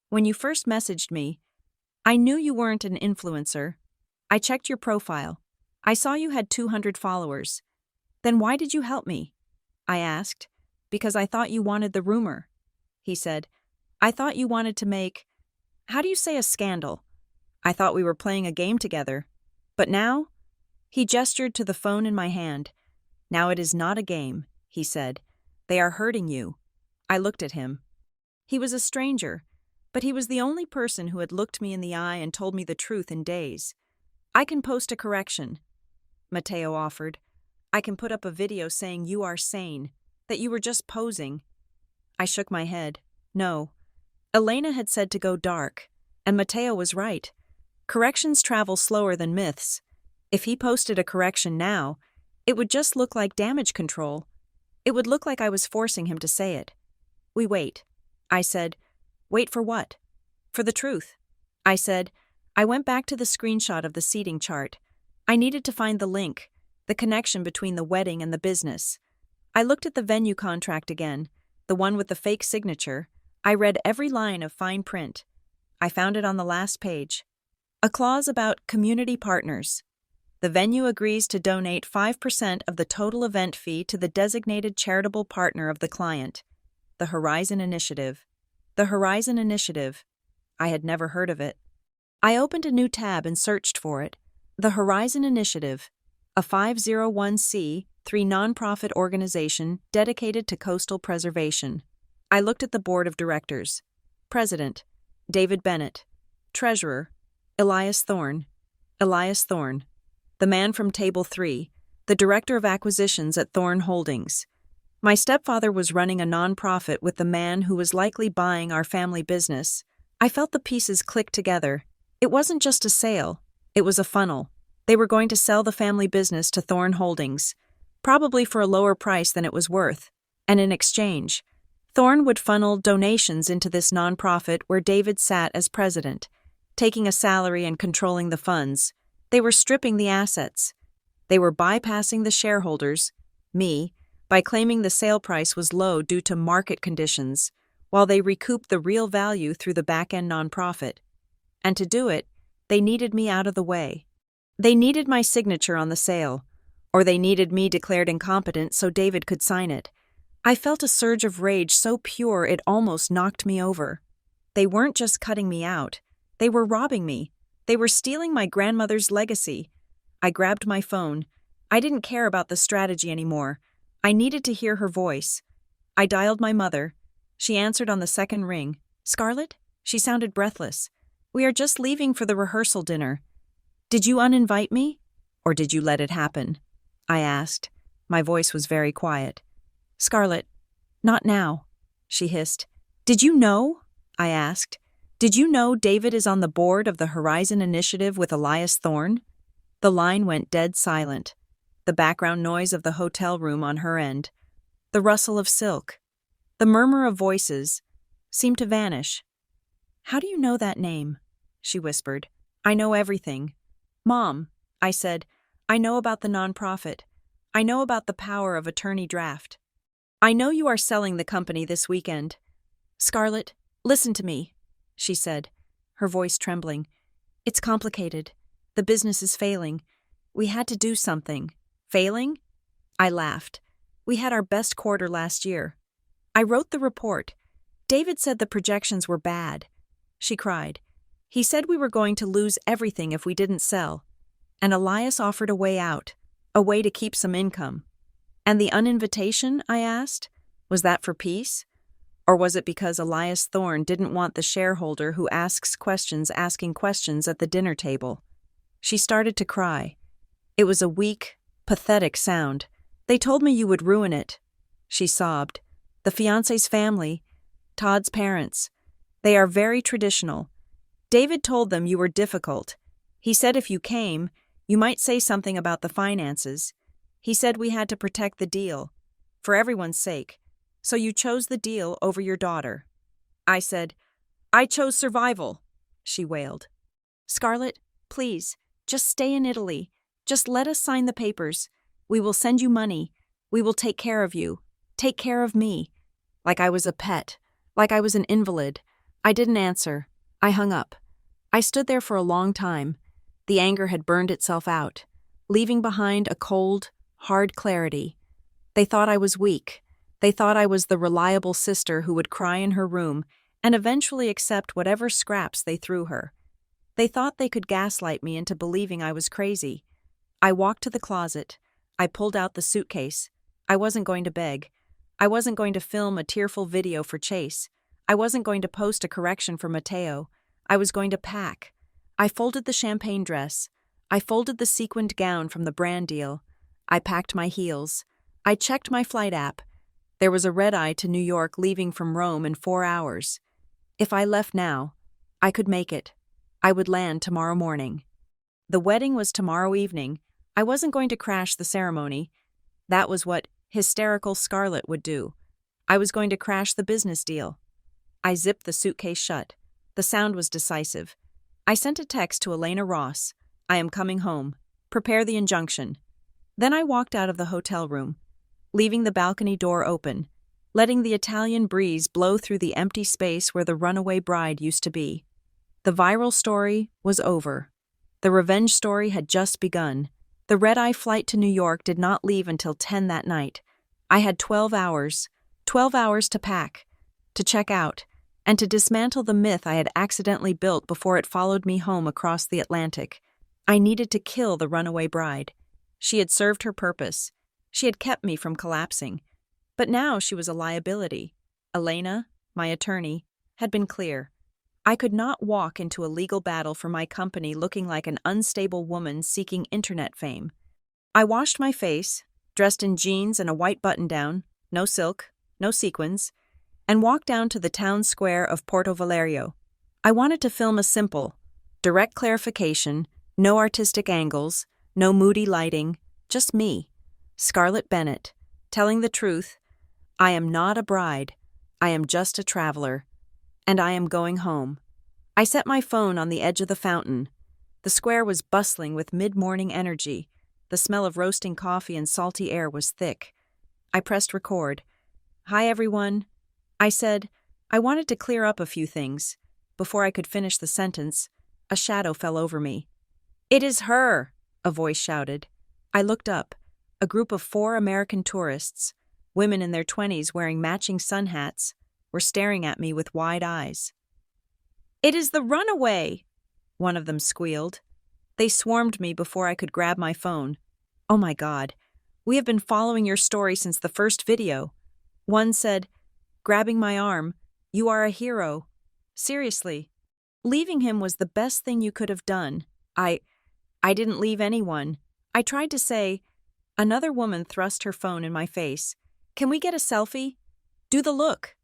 When you first messaged me, I knew you weren't an influencer. I checked your profile. I saw you had 200 followers. Then why did you help me? I asked. Because I thought you wanted the rumor, he said. I thought you wanted to make, how do you say, a scandal? I thought we were playing a game together. But now? He gestured to the phone in my hand. Now it is not a game, he said. They are hurting you. I looked at him. He was a stranger. but he was the only person who had looked me in the eye and told me the truth in days. "I can post a correction," Mateo offered. "I can put up a video saying you are sane, that you were just posing." I shook my head. No. Elena had said to go dark, and Mateo was right. Corrections travel slower than myths. If he posted a correction now, it would just look like damage control. It would look like I was forcing him to say it. "We wait," I said. "Wait for what?" "For the truth." I said. I went back to the screenshot of the seating chart. I needed to find the link, the connection between the wedding and the business. I looked at the venue contract again, the one with the fake signature. I read every line of fine print. I found it on the last page. A clause about community partners. The venue agrees to donate 5% of the total event fee to the designated charitable partner of the client, the Horizon Initiative. The Horizon Initiative. I had never heard of it. I opened a new tab and searched for it. The Horizon Initiative, a 501c3 nonprofit organization dedicated to coastal preservation. I looked at the board of directors. President, David Bennett. Treasurer, Elias Thorne. Elias Thorne. The man from Table 3, the director of acquisitions at Thorne Holdings. My stepfather was running a nonprofit with the man who was likely buying our family business. I felt the pieces click together. It wasn't just a sale, it was a funnel. They were going to sell the family business to Thorne Holdings, probably for a lower price than it was worth, and in exchange, Thorne would funnel donations into this nonprofit where David sat as president, taking a salary and controlling the funds. They were stripping the assets. They were bypassing the shareholders, me, by claiming the sale price was low due to market conditions, while they recouped the real value through the back-end nonprofit. And to do it, they needed me out of the way. They needed my signature on the sale, or they needed me declared incompetent so David could sign it. I felt a surge of rage so pure it almost knocked me over. They weren't just cutting me out. They were robbing me. They were stealing my grandmother's legacy. I grabbed my phone. I didn't care about the strategy anymore. I needed to hear her voice. I dialed my mother. She answered on the second ring. "Scarlett?" She sounded breathless. "We are just leaving for the rehearsal dinner." "Did you uninvite me? Or did you let it happen?" I asked. My voice was very quiet. "Scarlett, not now," she hissed. "Did you know?" I asked. "Did you know David is on the board of the Horizon Initiative with Elias Thorne?" The line went dead silent. The background noise of the hotel room on her end, the rustle of silk, the murmur of voices, seemed to vanish. "How do you know that name?" she whispered. "I know everything." "Mom," I said, "I know about the nonprofit. I know about the power of attorney draft. I know you are selling the company this weekend." "Scarlett, listen to me," she said, her voice trembling. "It's complicated. The business is failing. We had to do something." "Failing?" I laughed. "We had our best quarter last year. I wrote the report. David said the projections were bad." She cried. "He said we were going to lose everything if we didn't sell. And Elias offered a way out, a way to keep some income." "And the uninvitation?" I asked. "Was that for peace? Or was it because Elias Thorne didn't want the shareholder who asks questions asking questions at the dinner table?" She started to cry. It was a weak, pathetic sound. "They told me you would ruin it." She sobbed. "The fiancé's family, Todd's parents, they are very traditional. David told them you were difficult. He said if you came, you might say something about the finances. He said we had to protect the deal, for everyone's sake. So you chose the deal over your daughter." I said, "I chose survival," she wailed. "Scarlett, please, just stay in Italy. Just let us sign the papers. We will send you money. We will take care of you. Take care of me." Like I was a pet, like I was an invalid. I didn't answer. I hung up. I stood there for a long time. The anger had burned itself out, leaving behind a cold, hard clarity. They thought I was weak. They thought I was the reliable sister who would cry in her room and eventually accept whatever scraps they threw her. They thought they could gaslight me into believing I was crazy. I walked to the closet. I pulled out the suitcase. I wasn't going to beg. I wasn't going to film a tearful video for Chase. I wasn't going to post a correction for Mateo. I was going to pack. I folded the champagne dress. I folded the sequined gown from the brand deal. I packed my heels. I checked my flight app. There was a red-eye to New York leaving from Rome in 4 hours. If I left now, I could make it. I would land tomorrow morning. The wedding was tomorrow evening. I wasn't going to crash the ceremony. That was what hysterical Scarlett would do. I was going to crash the business deal. I zipped the suitcase shut. The sound was decisive. I sent a text to Elena Ross. I am coming home. Prepare the injunction. Then I walked out of the hotel room, leaving the balcony door open, letting the Italian breeze blow through the empty space where the runaway bride used to be. The viral story was over. The revenge story had just begun. The red-eye flight to New York did not leave until 10 that night. I had 12 hours. 12 hours to pack, to check out, and to dismantle the myth I had accidentally built before it followed me home across the Atlantic. I needed to kill the runaway bride. She had served her purpose. She had kept me from collapsing. But now she was a liability. Elena, my attorney, had been clear. I could not walk into a legal battle for my company looking like an unstable woman seeking internet fame. I washed my face, dressed in jeans and a white button-down, no silk, no sequins, and walked down to the town square of Porto Valerio. I wanted to film a simple, direct clarification, no artistic angles, no moody lighting, just me, Scarlett Bennett, telling the truth. I am not a bride. I am just a traveler. And I am going home. I set my phone on the edge of the fountain. The square was bustling with mid-morning energy. The smell of roasting coffee and salty air was thick. I pressed record. "Hi, everyone," I said. I wanted to clear up a few things. Before I could finish the sentence, a shadow fell over me. "It is her," a voice shouted. I looked up. A group of 4 American tourists, women in their 20s wearing matching sun hats, were staring at me with wide eyes. "It is the runaway," one of them squealed. They swarmed me before I could grab my phone. "Oh my God, we have been following your story since the first video." One said, grabbing my arm, "You are a hero. Seriously. Leaving him was the best thing you could have done." I didn't leave anyone. I tried to say. Another woman thrust her phone in my face. "Can we get a selfie? Do the look."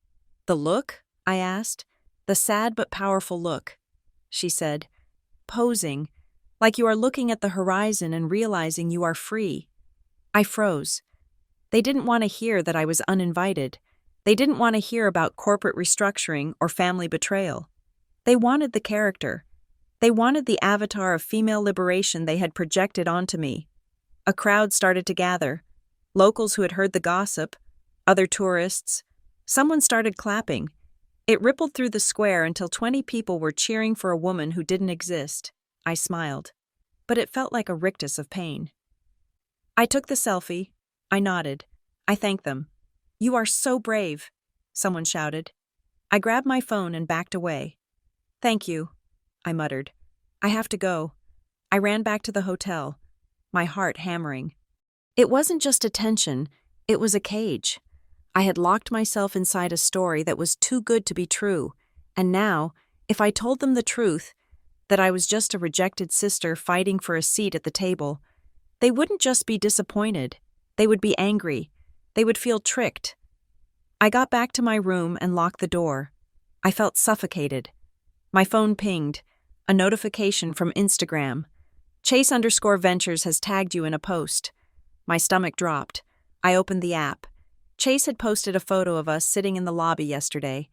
"The look?" I asked. "The sad but powerful look," she said. "Posing, like you are looking at the horizon and realizing you are free." I froze. They didn't want to hear that I was uninvited. They didn't want to hear about corporate restructuring or family betrayal. They wanted the character. They wanted the avatar of female liberation they had projected onto me. A crowd started to gather. Locals who had heard the gossip, other tourists. Someone started clapping. It rippled through the square until 20 people were cheering for a woman who didn't exist. I smiled, but it felt like a rictus of pain. I took the selfie. I nodded. I thanked them. "You are so brave," someone shouted. I grabbed my phone and backed away. "Thank you," I muttered. "I have to go." I ran back to the hotel, my heart hammering. It wasn't just a tension, it was a cage. I had locked myself inside a story that was too good to be true, and now, if I told them the truth, that I was just a rejected sister fighting for a seat at the table, they wouldn't just be disappointed, they would be angry, they would feel tricked. I got back to my room and locked the door. I felt suffocated. My phone pinged, a notification from Instagram. Chase_Ventures has tagged you in a post. My stomach dropped. I opened the app. Chase had posted a photo of us sitting in the lobby yesterday.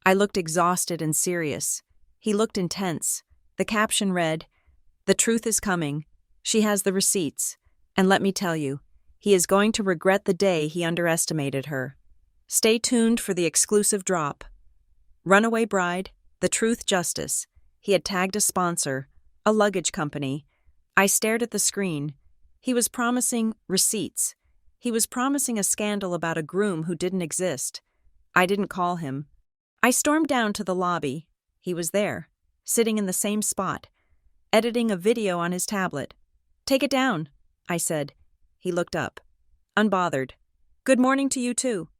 I looked exhausted and serious. He looked intense. The caption read, "The truth is coming. She has the receipts. And let me tell you, he is going to regret the day he underestimated her." Stay tuned for the exclusive drop. Runaway Bride, The Truth Justice. He had tagged a sponsor, a luggage company. I stared at the screen. He was promising receipts. He was promising a scandal about a groom who didn't exist. I didn't call him. I stormed down to the lobby. He was there, sitting in the same spot, editing a video on his tablet. "Take it down," I said. He looked up, unbothered. "Good morning to you too."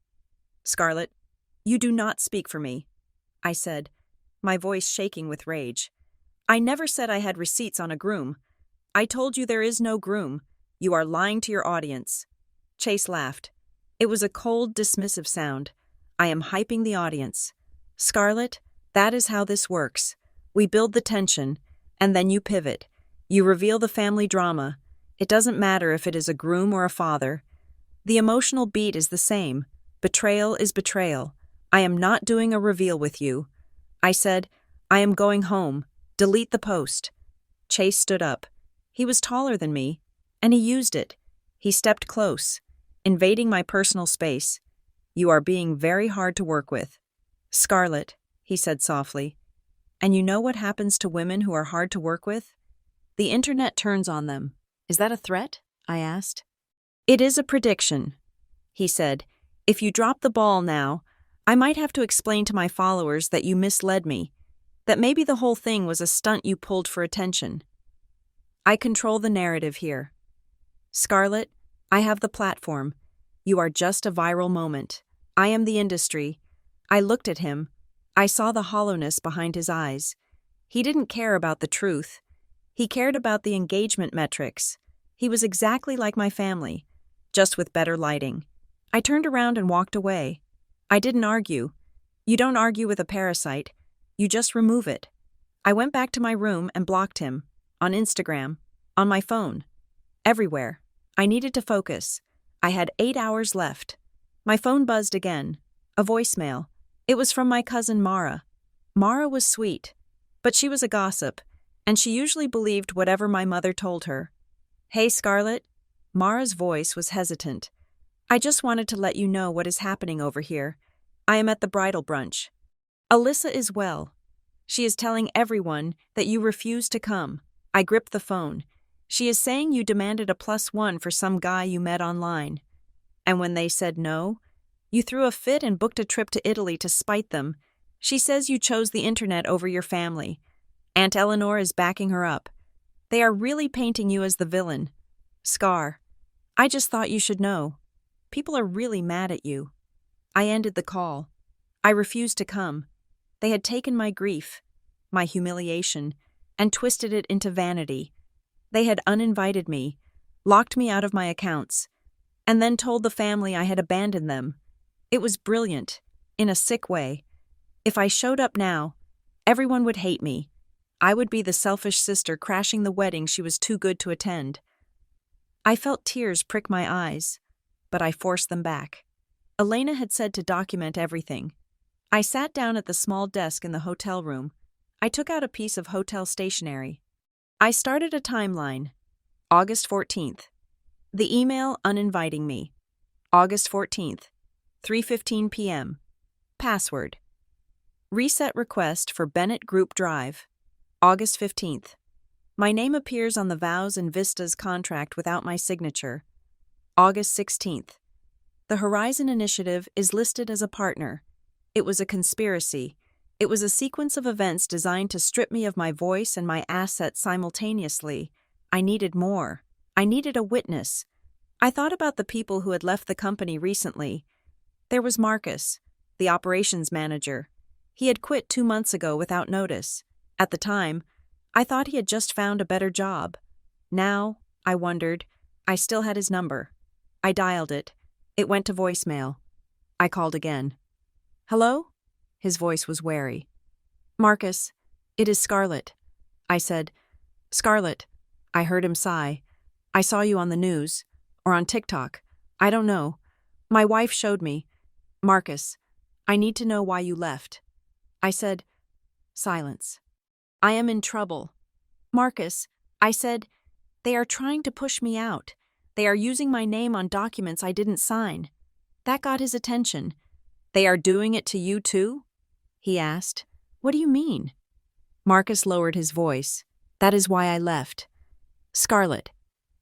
"Scarlett, you do not speak for me. I said, my voice shaking with rage. I never said I had receipts on a groom. I told you there is no groom. You are lying to your audience. Chase laughed. It was a cold, dismissive sound. I am hyping the audience. Scarlett, that is how this works. We build the tension, and then you pivot. You reveal the family drama. It doesn't matter if it is a groom or a father. The emotional beat is the same. Betrayal is betrayal. I am not doing a reveal with you. I said, I am going home. Delete the post. Chase stood up. He was taller than me, and he used it. He stepped close, invading my personal space. You are being very hard to work with. Scarlett, he said softly. And you know what happens to women who are hard to work with? The internet turns on them. Is that a threat? I asked. It is a prediction, he said. If you drop the ball now, I might have to explain to my followers that you misled me, that maybe the whole thing was a stunt you pulled for attention. I control the narrative here. Scarlett, I have the platform. You are just a viral moment. I am the industry. I looked at him. I saw the hollowness behind his eyes. He didn't care about the truth. He cared about the engagement metrics. He was exactly like my family, just with better lighting. I turned around and walked away. I didn't argue. You don't argue with a parasite. You just remove it. I went back to my room and blocked him. On Instagram. On my phone. Everywhere. I needed to focus. I had 8 hours left. My phone buzzed again. A voicemail. It was from my cousin Mara. Mara was sweet, but she was a gossip, and she usually believed whatever my mother told her. Hey, Scarlett. Mara's voice was hesitant. I just wanted to let you know what is happening over here. I am at the bridal brunch. Alyssa is well. She is telling everyone that you refused to come. I gripped the phone. She is saying you demanded a +1 for some guy you met online. And when they said no, you threw a fit and booked a trip to Italy to spite them. She says you chose the internet over your family. Aunt Eleanor is backing her up. They are really painting you as the villain. Scar, I just thought you should know. People are really mad at you. I ended the call. I refused to come. They had taken my grief, my humiliation, and twisted it into vanity. They had uninvited me, locked me out of my accounts, and then told the family I had abandoned them. It was brilliant, in a sick way. If I showed up now, everyone would hate me. I would be the selfish sister crashing the wedding she was too good to attend. I felt tears prick my eyes, but I forced them back. Elena had said to document everything. I sat down at the small desk in the hotel room. I took out a piece of hotel stationery. I started a timeline. August 14th. The email uninviting me. August 14th. 3:15 p.m. Password. Reset request for Bennett Group Drive. August 15th. My name appears on the Vows and Vistas contract without my signature. August 16th. The Horizon Initiative is listed as a partner. It was a conspiracy. It was a sequence of events designed to strip me of my voice and my assets simultaneously. I needed more. I needed a witness. I thought about the people who had left the company recently. There was Marcus, the operations manager. He had quit 2 months ago without notice. At the time, I thought he had just found a better job. Now, I wondered, I still had his number. I dialed it. It went to voicemail. I called again. Hello? His voice was wary. Marcus, it is Scarlett. I said, Scarlett. I heard him sigh. I saw you on the news. Or on TikTok. I don't know. My wife showed me. Marcus, I need to know why you left. I said, silence. I am in trouble. Marcus, I said, they are trying to push me out. They are using my name on documents I didn't sign. That got his attention. They are doing it to you too? He asked. What do you mean? Marcus lowered his voice. That is why I left. Scarlett.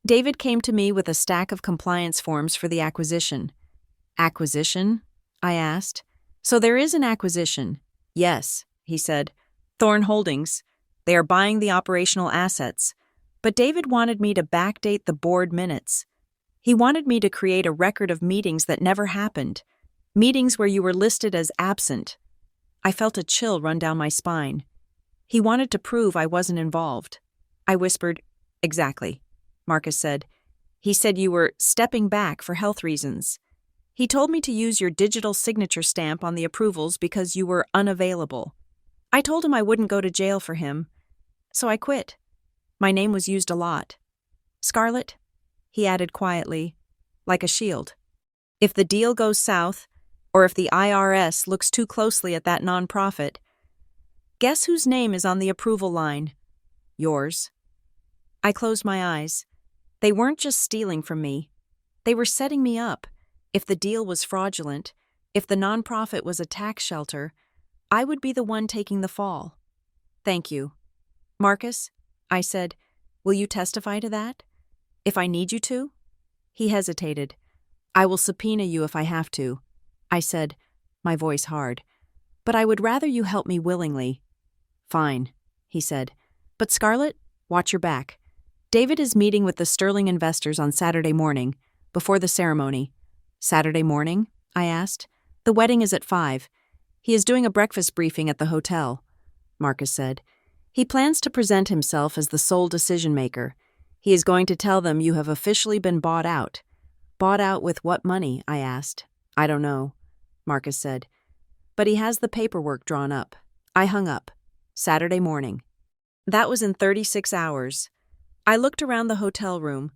David came to me with a stack of compliance forms for the acquisition. Acquisition? I asked. So there is an acquisition. Yes, he said. Thorn Holdings. They are buying the operational assets. But David wanted me to backdate the board minutes. He wanted me to create a record of meetings that never happened. Meetings where you were listed as absent. I felt a chill run down my spine. He wanted to prove I wasn't involved. I whispered, "Exactly," Marcus said. "He said you were stepping back for health reasons. He told me to use your digital signature stamp on the approvals because you were unavailable. I told him I wouldn't go to jail for him, so I quit. My name was used a lot. Scarlett," he added quietly, like a shield. "If the deal goes south, or if the IRS looks too closely at that nonprofit, guess whose name is on the approval line? Yours." I closed my eyes. They weren't just stealing from me. They were setting me up. If the deal was fraudulent, if the nonprofit was a tax shelter, I would be the one taking the fall. "Thank you." "Marcus," I said, "will you testify to that? If I need you to?" He hesitated. "I will subpoena you if I have to," I said, my voice hard. "But I would rather you help me willingly." "Fine," he said. "But Scarlett, watch your back. David is meeting with the Sterling investors on Saturday morning, before the ceremony." "Saturday morning?" I asked. "The wedding is at 5. He is doing a breakfast briefing at the hotel," Marcus said. "He plans to present himself as the sole decision-maker. He is going to tell them you have officially been bought out." "Bought out with what money?" I asked. "I don't know," Marcus said. "But he has the paperwork drawn up." I hung up. Saturday morning. That was in 36 hours. I looked around the hotel room.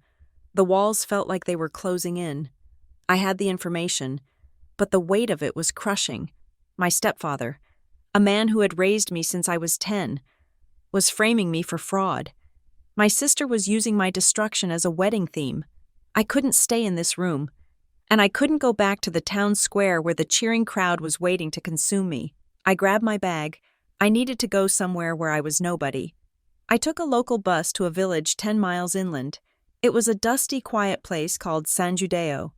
The walls felt like they were closing in. I had the information, but the weight of it was crushing. My stepfather, a man who had raised me since I was 10, was framing me for fraud. My sister was using my destruction as a wedding theme. I couldn't stay in this room, and I couldn't go back to the town square where the cheering crowd was waiting to consume me. I grabbed my bag. I needed to go somewhere where I was nobody. I took a local bus to a village 10 miles inland. It was a dusty, quiet place called San Giudeo.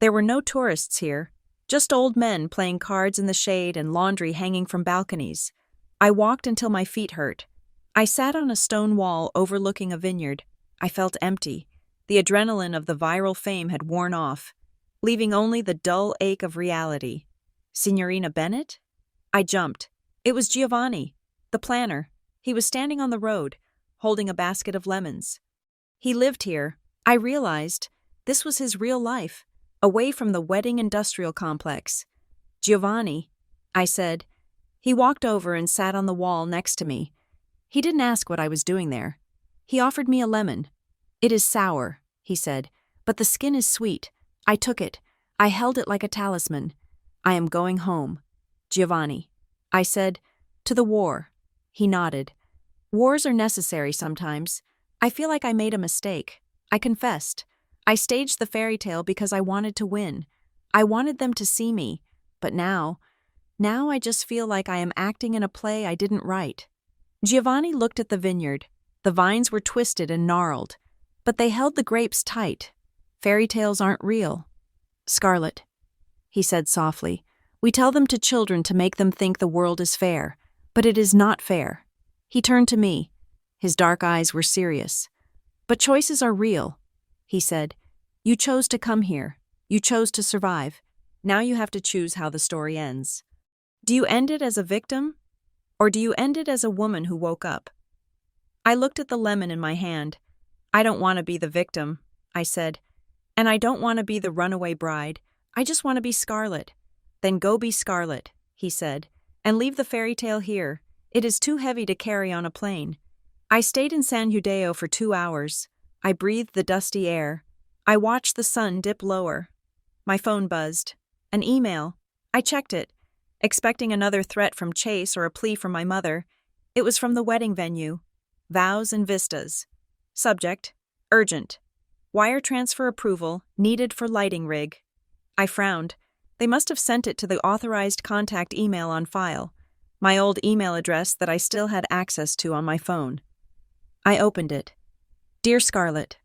There were no tourists here, just old men playing cards in the shade and laundry hanging from balconies. I walked until my feet hurt. I sat on a stone wall overlooking a vineyard. I felt empty. The adrenaline of the viral fame had worn off, leaving only the dull ache of reality. Signorina Bennett? I jumped. It was Giovanni, the planner. He was standing on the road, holding a basket of lemons. He lived here. I realized this was his real life, away from the wedding industrial complex. "Giovanni," I said. He walked over and sat on the wall next to me. He didn't ask what I was doing there. He offered me a lemon. "It is sour," he said, "but the skin is sweet." I took it. I held it like a talisman. "I am going home." "Giovanni," I said, "to the war." He nodded. "Wars are necessary sometimes. I feel like I made a mistake. I confessed. I staged the fairy tale because I wanted to win. I wanted them to see me. But now I just feel like I am acting in a play I didn't write." Giovanni looked at the vineyard. The vines were twisted and gnarled, but they held the grapes tight. "Fairy tales aren't real." "Scarlett," he said softly, "we tell them to children to make them think the world is fair, but it is not fair." He turned to me. His dark eyes were serious. "But choices are real," he said. "You chose to come here. You chose to survive. Now you have to choose how the story ends. Do you end it as a victim, or do you end it as a woman who woke up?" I looked at the lemon in my hand. "I don't want to be the victim," I said. "And I don't want to be the runaway bride. I just want to be Scarlett." "Then go be Scarlett," he said, "and leave the fairy tale here. It is too heavy to carry on a plane." I stayed in San Giudeo for 2 hours. I breathed the dusty air. I watched the sun dip lower. My phone buzzed. An email. I checked it, expecting another threat from Chase or a plea from my mother. It was from the wedding venue. Vows and vistas. Subject: urgent. Wire transfer approval needed for lighting rig. I frowned. They must have sent it to the authorized contact email on file, my old email address that I still had access to on my phone. I opened it. "Dear Scarlett,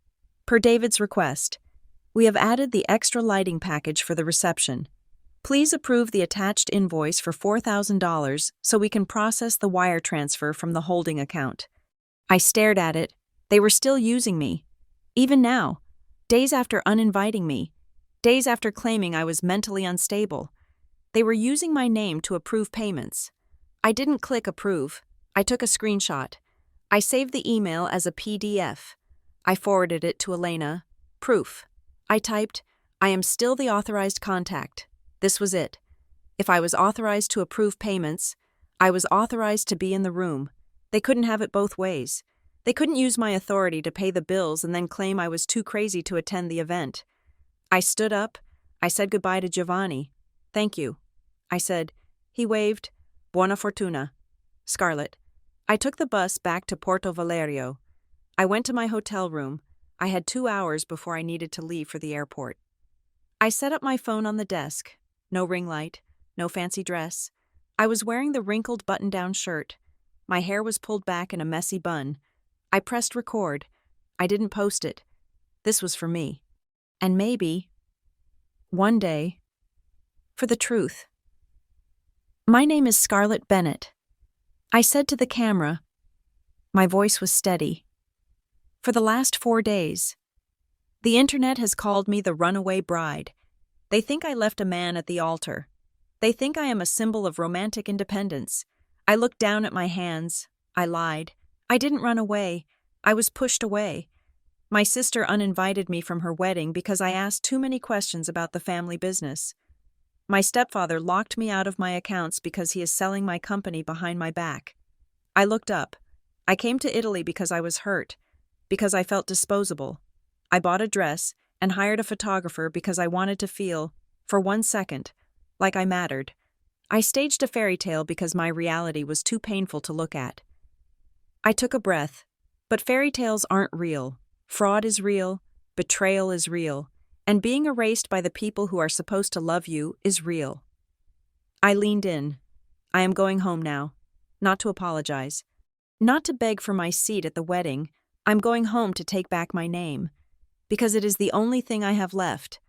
per David's request, we have added the extra lighting package for the reception. Please approve the attached invoice for $4,000 so we can process the wire transfer from the holding account." I stared at it. They were still using me. Even now, days after uninviting me, days after claiming I was mentally unstable, they were using my name to approve payments. I didn't click approve. I took a screenshot. I saved the email as a PDF. I forwarded it to Elena. Proof. I typed, I am still the authorized contact. This was it. If I was authorized to approve payments, I was authorized to be in the room. They couldn't have it both ways. They couldn't use my authority to pay the bills and then claim I was too crazy to attend the event. I stood up. I said goodbye to Giovanni. Thank you. I said. He waved. Buona fortuna. Scarlett. I took the bus back to Porto Valerio. I went to my hotel room. I had 2 hours before I needed to leave for the airport. I set up my phone on the desk. No ring light, no fancy dress. I was wearing the wrinkled button-down shirt. My hair was pulled back in a messy bun. I pressed record. I didn't post it. This was for me. And maybe, one day, for the truth. My name is Scarlett Bennett. I said to the camera. My voice was steady. For the last 4 days, the internet has called me the runaway bride. They think I left a man at the altar. They think I am a symbol of romantic independence. I looked down at my hands. I lied. I didn't run away. I was pushed away. My sister uninvited me from her wedding because I asked too many questions about the family business. My stepfather locked me out of my accounts because he is selling my company behind my back. I looked up. I came to Italy because I was hurt, because I felt disposable. I bought a dress and hired a photographer because I wanted to feel, for 1 second, like I mattered. I staged a fairy tale because my reality was too painful to look at. I took a breath, but fairy tales aren't real. Fraud is real, betrayal is real, and being erased by the people who are supposed to love you is real. I leaned in. I am going home now. Not to apologize. Not to beg for my seat at the wedding. I'm going home to take back my name. Because it is the only thing I have left.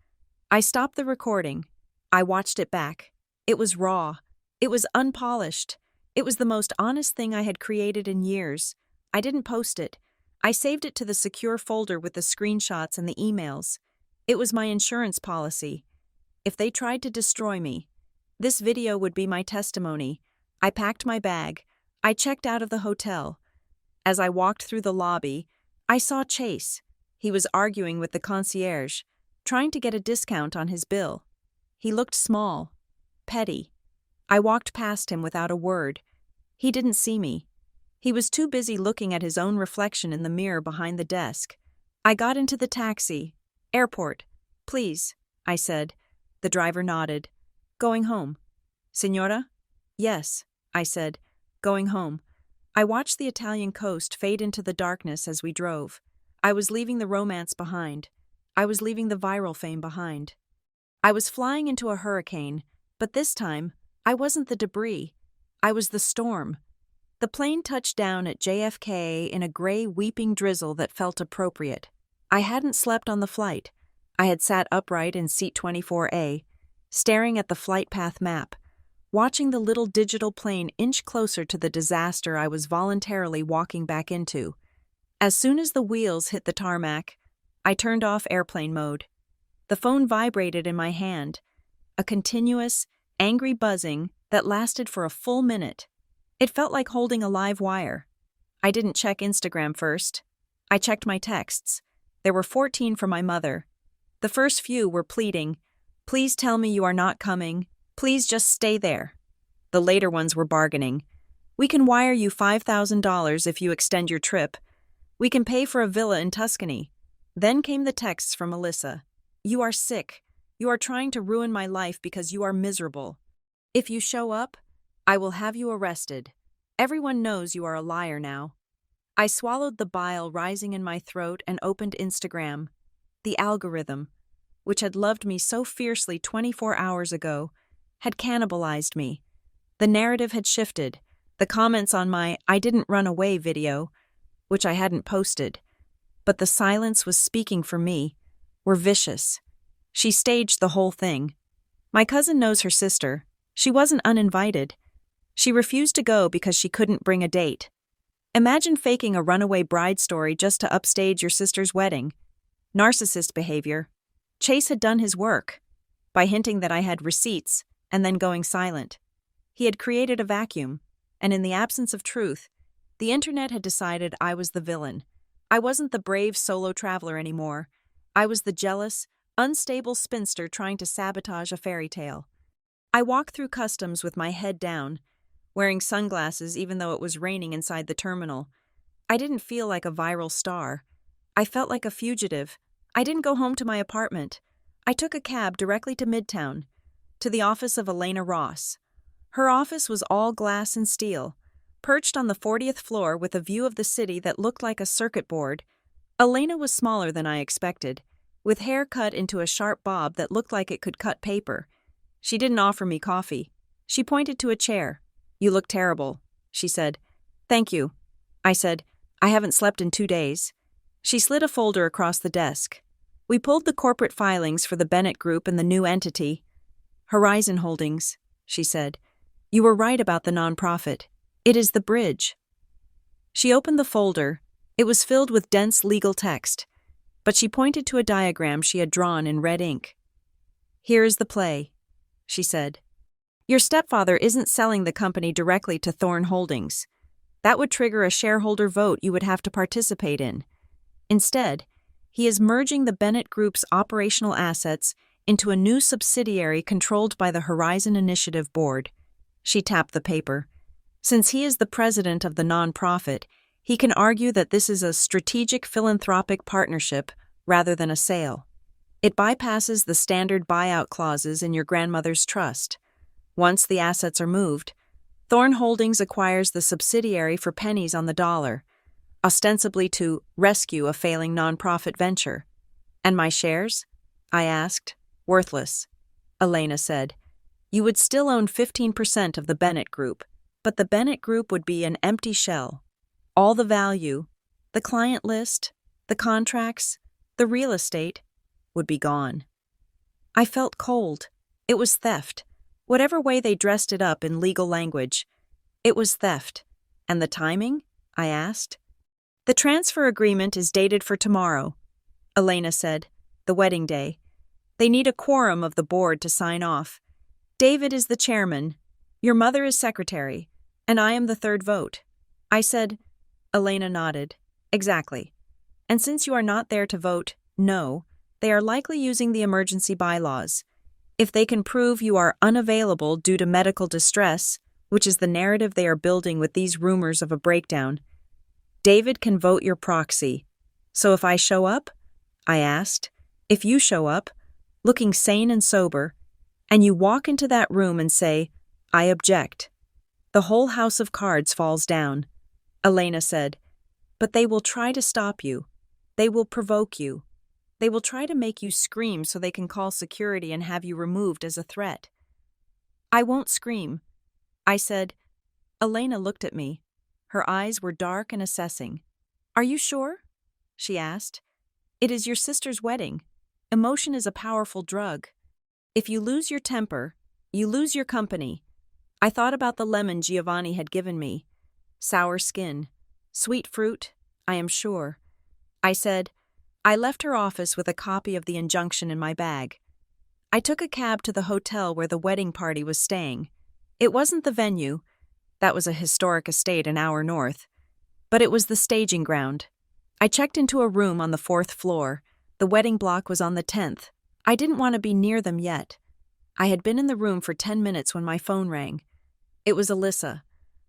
I stopped the recording. I watched it back. It was raw. It was unpolished. It was the most honest thing I had created in years. I didn't post it. I saved it to the secure folder with the screenshots and the emails. It was my insurance policy. If they tried to destroy me, this video would be my testimony. I packed my bag. I checked out of the hotel. As I walked through the lobby, I saw Chase. He was arguing with the concierge, trying to get a discount on his bill. He looked small, petty. I walked past him without a word. He didn't see me. He was too busy looking at his own reflection in the mirror behind the desk. I got into the taxi. Airport, please, I said. The driver nodded. Going home. Signora? Yes, I said. Going home. I watched the Italian coast fade into the darkness as we drove. I was leaving the romance behind. I was leaving the viral fame behind. I was flying into a hurricane, but this time, I wasn't the debris. I was the storm. The plane touched down at JFK in a gray, weeping drizzle that felt appropriate. I hadn't slept on the flight. I had sat upright in seat 24A, staring at the flight path map, watching the little digital plane inch closer to the disaster I was voluntarily walking back into. As soon as the wheels hit the tarmac, I turned off airplane mode. The phone vibrated in my hand, a continuous, angry buzzing that lasted for a full minute. It felt like holding a live wire. I didn't check Instagram first. I checked my texts. There were 14 from my mother. The first few were pleading, "Please tell me you are not coming. Please just stay there." The later ones were bargaining. "We can wire you $5,000 if you extend your trip. We can pay for a villa in Tuscany." Then came the texts from Melissa. "You are sick. You are trying to ruin my life because you are miserable. If you show up, I will have you arrested. Everyone knows you are a liar now." I swallowed the bile rising in my throat and opened Instagram. The algorithm, which had loved me so fiercely 24 hours ago, had cannibalized me. The narrative had shifted. The comments on my "I didn't run away" video, which I hadn't posted, but the silence was speaking for me, were vicious. She staged the whole thing. My cousin knows her sister. She wasn't uninvited. She refused to go because she couldn't bring a date. Imagine faking a runaway bride story just to upstage your sister's wedding. Narcissist behavior. Chase had done his work by hinting that I had receipts and then going silent. He had created a vacuum. and in the absence of truth, the internet had decided I was the villain. I wasn't the brave solo traveler anymore. I was the jealous, unstable spinster trying to sabotage a fairy tale. I walked through customs with my head down, wearing sunglasses even though it was raining inside the terminal. I didn't feel like a viral star. I felt like a fugitive. I didn't go home to my apartment. I took a cab directly to Midtown, to the office of Elena Ross. Her office was all glass and steel, perched on the 40th floor with a view of the city that looked like a circuit board. Elena was smaller than I expected, with hair cut into a sharp bob that looked like it could cut paper. She didn't offer me coffee. She pointed to a chair. "You look terrible," she said. "Thank you." I said, "I haven't slept in 2 days." She slid a folder across the desk. We pulled the corporate filings for the Bennett Group and the new entity. "Horizon Holdings," she said. "You were right about the nonprofit. It is the bridge." She opened the folder. It was filled with dense legal text, but she pointed to a diagram she had drawn in red ink. "Here is the play," she said. "Your stepfather isn't selling the company directly to Thorn Holdings. That would trigger a shareholder vote you would have to participate in. Instead, he is merging the Bennett Group's operational assets into a new subsidiary controlled by the Horizon Initiative Board." She tapped the paper. "Since he is the president of the nonprofit, he can argue that this is a strategic philanthropic partnership rather than a sale. It bypasses the standard buyout clauses in your grandmother's trust. Once the assets are moved, Thorn Holdings acquires the subsidiary for pennies on the dollar, ostensibly to rescue a failing nonprofit venture." "And my shares?" I asked. "Worthless," Elena said. "You would still own 15% of the Bennett Group, but the Bennett Group would be an empty shell. All the value, the client list, the contracts, the real estate, would be gone." I felt cold. It was theft. Whatever way they dressed it up in legal language, it was theft. "And the timing?" I asked. "The transfer agreement is dated for tomorrow," Elena said, "the wedding day. They need a quorum of the board to sign off. David is the chairman, your mother is secretary, and I am the third vote." I said. Elena nodded. "Exactly. And since you are not there to vote no, they are likely using the emergency bylaws. If they can prove you are unavailable due to medical distress, which is the narrative they are building with these rumors of a breakdown, David can vote your proxy. So if I show up?" I asked. "If you show up, looking sane and sober, and you walk into that room and say, 'I object,' the whole house of cards falls down." Elena said, "But they will try to stop you. They will provoke you. They will try to make you scream so they can call security and have you removed as a threat." "I won't scream," I said. Elena looked at me. Her eyes were dark and assessing. "Are you sure?" she asked. "It is your sister's wedding. Emotion is a powerful drug. If you lose your temper, you lose your company." I thought about the lemon Giovanni had given me. Sour skin. Sweet fruit, I am sure. I said. I left her office with a copy of the injunction in my bag. I took a cab to the hotel where the wedding party was staying. It wasn't the venue. That was a historic estate an hour north. But it was the staging ground. I checked into a room on the 4th floor. The wedding block was on the 10th. I didn't want to be near them yet. I had been in the room for 10 minutes when my phone rang. It was Alyssa.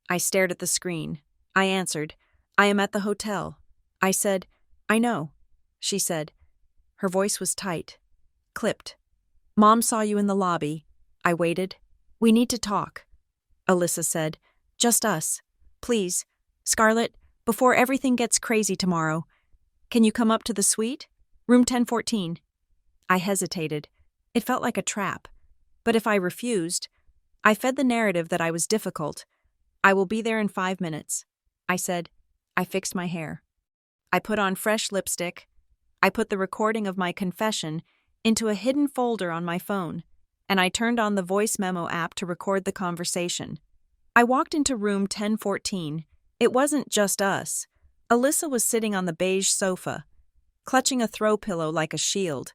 I stared at the screen. I answered. "I am at the hotel." I said, "I know." She said. Her voice was tight, clipped. "Mom saw you in the lobby." I waited. "We need to talk." Alyssa said, "Just us. Please, Scarlett, before everything gets crazy tomorrow. Can you come up to the suite? Room 1014. I hesitated. It felt like a trap. But if I refused, I fed the narrative that I was difficult. "I will be there in 5 minutes." I said. I fixed my hair. I put on fresh lipstick. I put the recording of my confession into a hidden folder on my phone, and I turned on the voice memo app to record the conversation. I walked into room 1014. It wasn't just us. Alyssa was sitting on the beige sofa, clutching a throw pillow like a shield.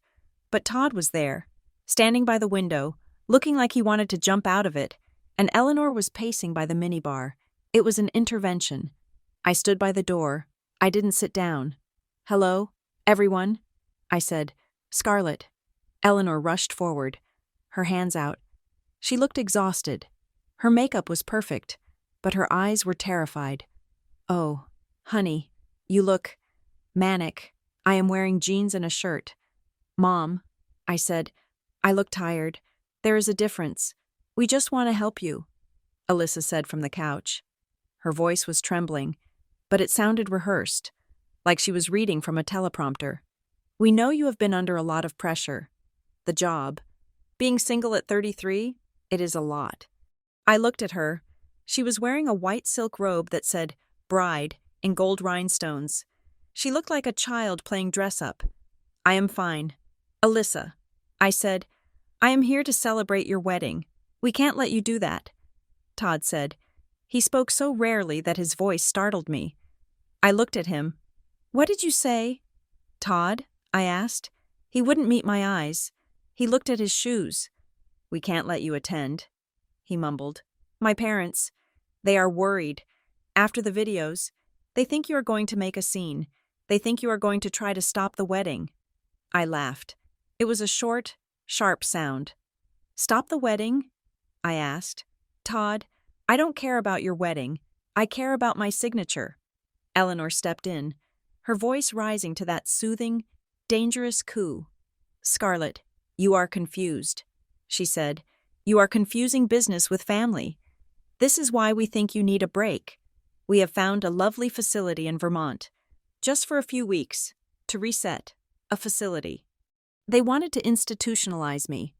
But Todd was there, standing by the window, looking like he wanted to jump out of it, and Eleanor was pacing by the minibar. It was an intervention. I stood by the door. I didn't sit down. "Hello, everyone," I said. "Scarlett." Eleanor rushed forward, her hands out. She looked exhausted. Her makeup was perfect, but her eyes were terrified. "Oh, honey, you look manic. I am wearing jeans and a shirt." "Mom," I said, "I look tired. There is a difference. We just want to help you," Alyssa said from the couch. Her voice was trembling, but it sounded rehearsed, like she was reading from a teleprompter. "We know you have been under a lot of pressure. The job. Being single at 33, it is a lot." I looked at her. She was wearing a white silk robe that said, "Bride," in gold rhinestones. She looked like a child playing dress-up. "I am fine. Alyssa," I said, "I am here to celebrate your wedding. We can't let you do that," Todd said. He spoke so rarely that his voice startled me. I looked at him. "What did you say?" "Todd?" I asked. He wouldn't meet my eyes. He looked at his shoes. "We can't let you attend," he mumbled. "My parents, they are worried. After the videos, they think you are going to make a scene. They think you are going to try to stop the wedding." I laughed. It was a short, sharp sound. "Stop the wedding?" I asked. "Todd, I don't care about your wedding. I care about my signature." Eleanor stepped in, her voice rising to that soothing, dangerous coo. "Scarlett, you are confused," she said. "You are confusing business with family. This is why we think you need a break. We have found a lovely facility in Vermont, just for a few weeks, to reset. A facility. They wanted to institutionalize me.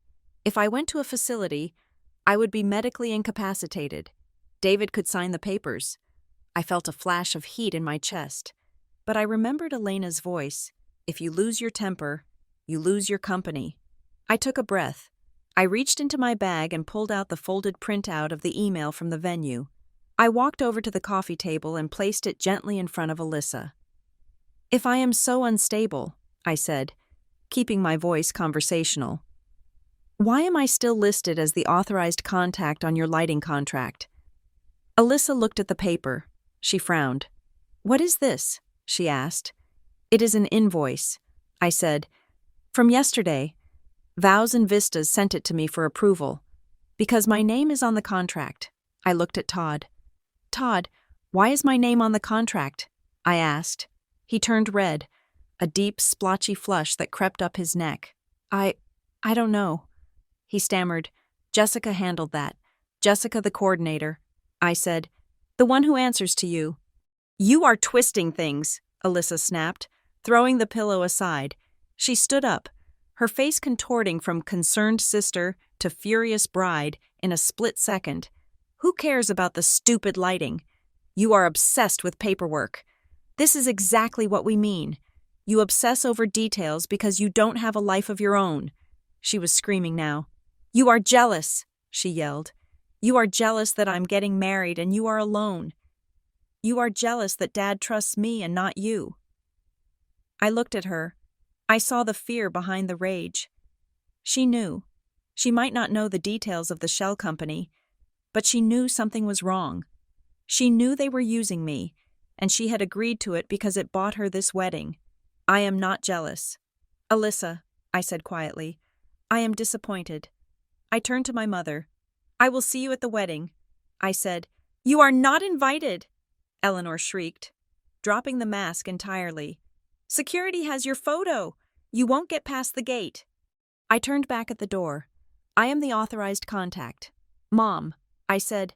If I went to a facility, I would be medically incapacitated. David could sign the papers. I felt a flash of heat in my chest, but I remembered Elena's voice. "If you lose your temper, you lose your company." I took a breath. I reached into my bag and pulled out the folded printout of the email from the venue. I walked over to the coffee table and placed it gently in front of Alyssa. "If I am so unstable," I said, keeping my voice conversational, "why am I still listed as the authorized contact on your lighting contract?" Alyssa looked at the paper. She frowned. "What is this?" she asked. "It is an invoice," I said. "From yesterday. Vows and Vistas sent it to me for approval. Because my name is on the contract." I looked at Todd. "Todd, why is my name on the contract?" I asked. He turned red, a deep, splotchy flush that crept up his neck. I don't know." He stammered. "Jessica handled that. Jessica, the coordinator." I said, "The one who answers to you." "You are twisting things," Alyssa snapped, throwing the pillow aside. She stood up, her face contorting from concerned sister to furious bride in a split second. "Who cares about the stupid lighting? You are obsessed with paperwork. This is exactly what we mean. You obsess over details because you don't have a life of your own." She was screaming now. "You are jealous," she yelled. "You are jealous that I'm getting married and you are alone. You are jealous that Dad trusts me and not you." I looked at her. I saw the fear behind the rage. She knew. She might not know the details of the shell company, but she knew something was wrong. She knew they were using me, and she had agreed to it because it bought her this wedding. "I am not jealous." "Alyssa," I said quietly, "I am disappointed." I turned to my mother. "I will see you at the wedding," I said. "You are not invited," Eleanor shrieked, dropping the mask entirely. "Security has your photo. You won't get past the gate." I turned back at the door. "I am the authorized contact." "Mom," I said,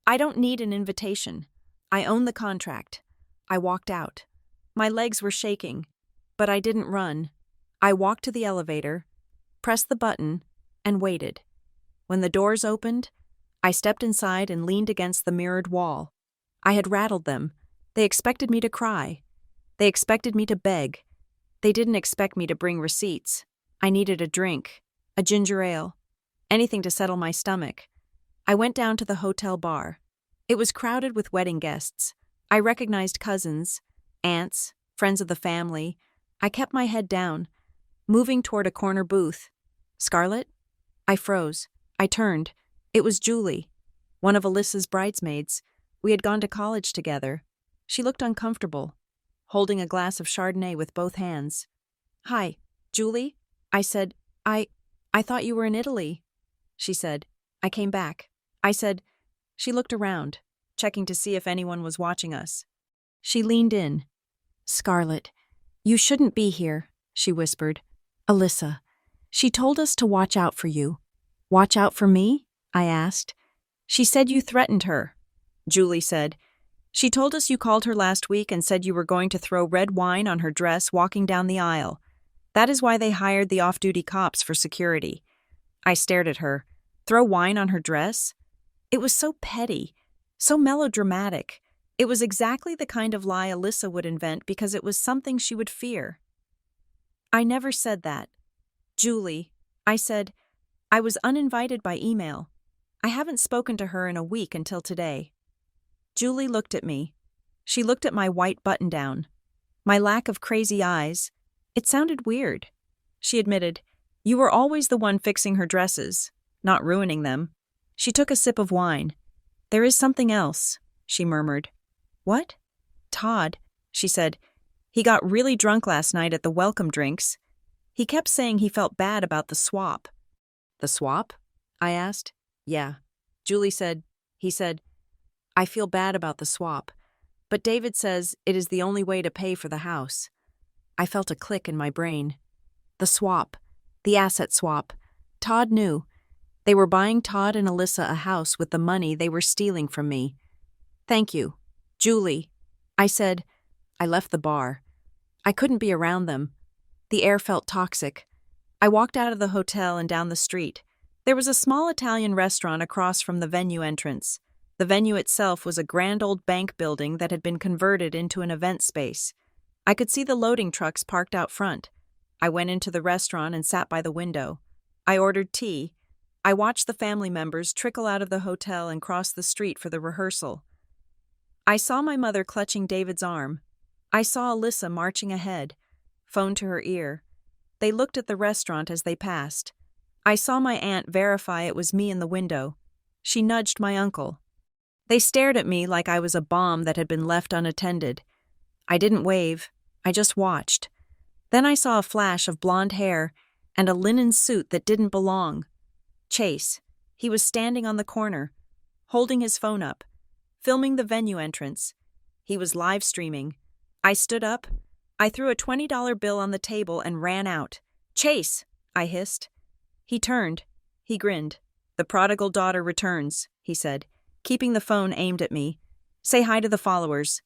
"I don't need an invitation. I own the contract." I walked out. My legs were shaking, but I didn't run. I walked to the elevator, pressed the button, and waited. When the doors opened, I stepped inside and leaned against the mirrored wall. I had rattled them. They expected me to cry. They expected me to beg. They didn't expect me to bring receipts. I needed a drink, a ginger ale, anything to settle my stomach. I went down to the hotel bar. It was crowded with wedding guests. I recognized cousins, aunts, friends of the family. I kept my head down, moving toward a corner booth. "Scarlett?" I froze. I turned. It was Julie, one of Alyssa's bridesmaids. We had gone to college together. She looked uncomfortable, holding a glass of Chardonnay with both hands. "Hi, Julie?" I said, I thought you were in Italy." She said, "I came back." I said, She looked around, checking to see if anyone was watching us. She leaned in. "Scarlett, you shouldn't be here," she whispered. "Alyssa. She told us to watch out for you." "Watch out for me?" I asked. "She said you threatened her." Julie said, "She told us you called her last week and said you were going to throw red wine on her dress walking down the aisle. That is why they hired the off-duty cops for security." I stared at her. Throw wine on her dress? It was so petty, so melodramatic. It was exactly the kind of lie Alyssa would invent because it was something she would fear. "I never said that. Julie," I said, "I was uninvited by email. I haven't spoken to her in a week until today." Julie looked at me. She looked at my white button-down, my lack of crazy eyes. It sounded weird. She admitted, "You were always the one fixing her dresses, not ruining them." She took a sip of wine. "There is something else," she murmured. "What?" "Todd," she said. "He got really drunk last night at the welcome drinks. He kept saying he felt bad about the swap." "The swap?" I asked. "Yeah." Julie said, He said, "I feel bad about the swap, but David says it is the only way to pay for the house." I felt a click in my brain. The swap. The asset swap. Todd knew. They were buying Todd and Alyssa a house with the money they were stealing from me. "Thank you, Julie," I said. I left the bar. I couldn't be around them. The air felt toxic. I walked out of the hotel and down the street. There was a small Italian restaurant across from the venue entrance. The venue itself was a grand old bank building that had been converted into an event space. I could see the loading trucks parked out front. I went into the restaurant and sat by the window. I ordered tea. I watched the family members trickle out of the hotel and cross the street for the rehearsal. I saw my mother clutching David's arm. I saw Alyssa marching ahead, phone to her ear. They looked at the restaurant as they passed. I saw my aunt verify it was me in the window. She nudged my uncle. They stared at me like I was a bomb that had been left unattended. I didn't wave. I just watched. Then I saw a flash of blonde hair and a linen suit that didn't belong. Chase. He was standing on the corner, holding his phone up, filming the venue entrance. He was live streaming. I stood up. I threw a $20 bill on the table and ran out. "Chase!" I hissed. He turned. He grinned. "The prodigal daughter returns," he said, keeping the phone aimed at me. "Say hi to the followers.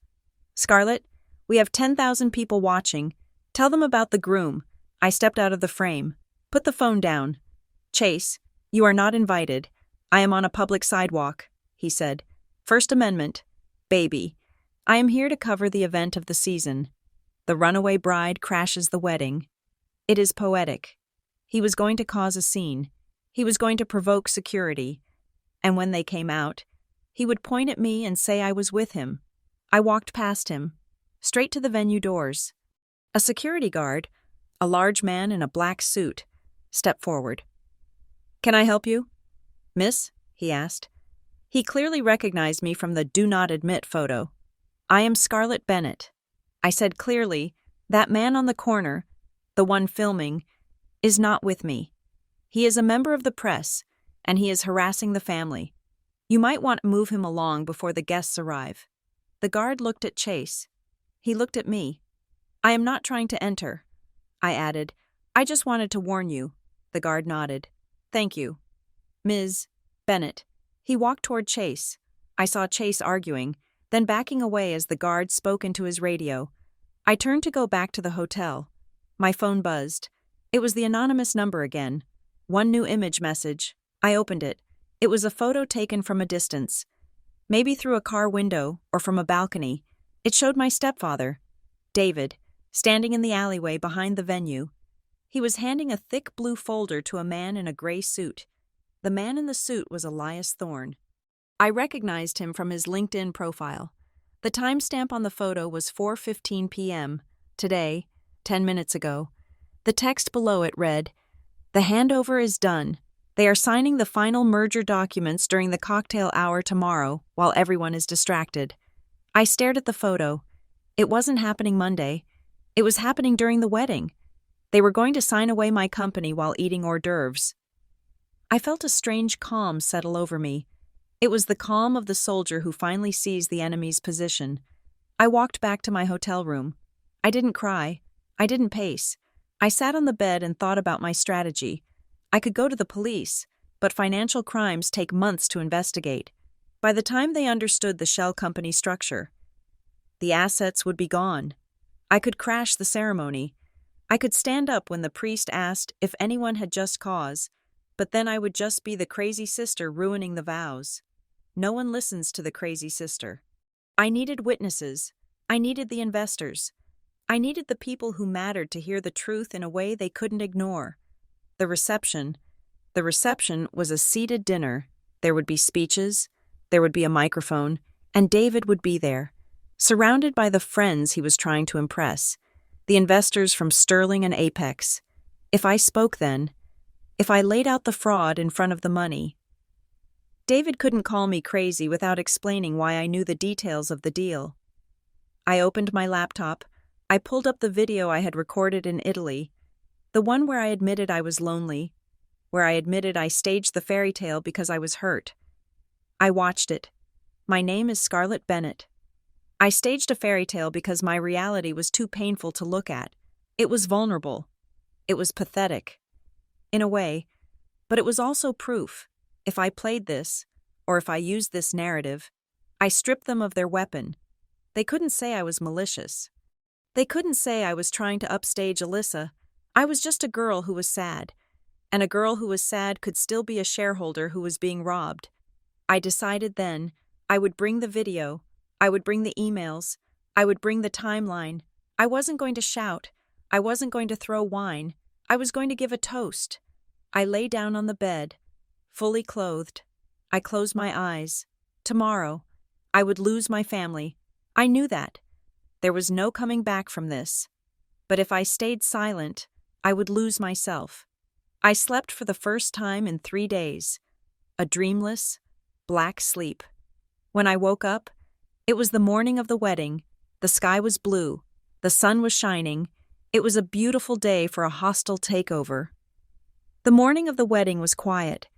Scarlett, we have 10,000 people watching. Tell them about the groom." I stepped out of the frame. "Put the phone down." "Chase, you are not invited. I am on a public sidewalk," he said. "First Amendment. Baby. I am here to cover the event of the season. The runaway bride crashes the wedding. It is poetic." He was going to cause a scene. He was going to provoke security. And when they came out, he would point at me and say I was with him. I walked past him, straight to the venue doors. A security guard, a large man in a black suit, stepped forward. "Can I help you?" "Miss?" he asked. He clearly recognized me from the "Do Not Admit" photo. "I am Scarlett Bennett." I said clearly, "That man on the corner, the one filming, is not with me. He is a member of the press, and he is harassing the family. You might want to move him along before the guests arrive." The guard looked at Chase. He looked at me. "I am not trying to enter," I added. "I just wanted to warn you." The guard nodded. "Thank you. Ms. Bennett." He walked toward Chase. I saw Chase arguing, then backing away as the guard spoke into his radio. I turned to go back to the hotel. My phone buzzed. It was the anonymous number again. One new image message. I opened it. It was a photo taken from a distance. Maybe through a car window or from a balcony. It showed my stepfather, David, standing in the alleyway behind the venue. He was handing a thick blue folder to a man in a gray suit. The man in the suit was Elias Thorne. I recognized him from his LinkedIn profile. The timestamp on the photo was 4:15 p.m. today, 10 minutes ago. The text below it read, "The handover is done. They are signing the final merger documents during the cocktail hour tomorrow while everyone is distracted. I stared at the photo. It wasn't happening Monday. It was happening during the wedding. They were going to sign away my company while eating hors d'oeuvres. I felt a strange calm settle over me. It was the calm of the soldier who finally sees the enemy's position. I walked back to my hotel room. I didn't cry. I didn't pace. I sat on the bed and thought about my strategy. I could go to the police, but financial crimes take months to investigate. By the time they understood the shell company structure, the assets would be gone. I could crash the ceremony. I could stand up when the priest asked if anyone had just cause, but then I would just be the crazy sister ruining the vows. No one listens to the crazy sister. I needed witnesses. I needed the investors. I needed the people who mattered to hear the truth in a way they couldn't ignore. The reception was a seated dinner. There would be speeches, there would be a microphone, and David would be there, surrounded by the friends he was trying to impress, the investors from Sterling and Apex. If I spoke then, if I laid out the fraud in front of the money. David couldn't call me crazy without explaining why I knew the details of the deal. I opened my laptop. I pulled up the video I had recorded in Italy, the one where I admitted I was lonely, where I admitted I staged the fairy tale because I was hurt. I watched it. My name is Scarlett Bennett. I staged a fairy tale because my reality was too painful to look at. It was vulnerable. It was pathetic. In a way, but it was also proof. If I played this, or if I used this narrative, I stripped them of their weapon. They couldn't say I was malicious. They couldn't say I was trying to upstage Alyssa. I was just a girl who was sad, and a girl who was sad could still be a shareholder who was being robbed. I decided then I would bring the video, I would bring the emails, I would bring the timeline. I wasn't going to shout. I wasn't going to throw wine. I was going to give a toast. I lay down on the bed, fully clothed. I closed my eyes. Tomorrow, I would lose my family. I knew that. There was no coming back from this. But if I stayed silent, I would lose myself. I slept for the first time in 3 days. A dreamless, black sleep. When I woke up, it was the morning of the wedding. The sky was blue. The sun was shining. It was a beautiful day for a hostile takeover. The morning of the wedding was quiet.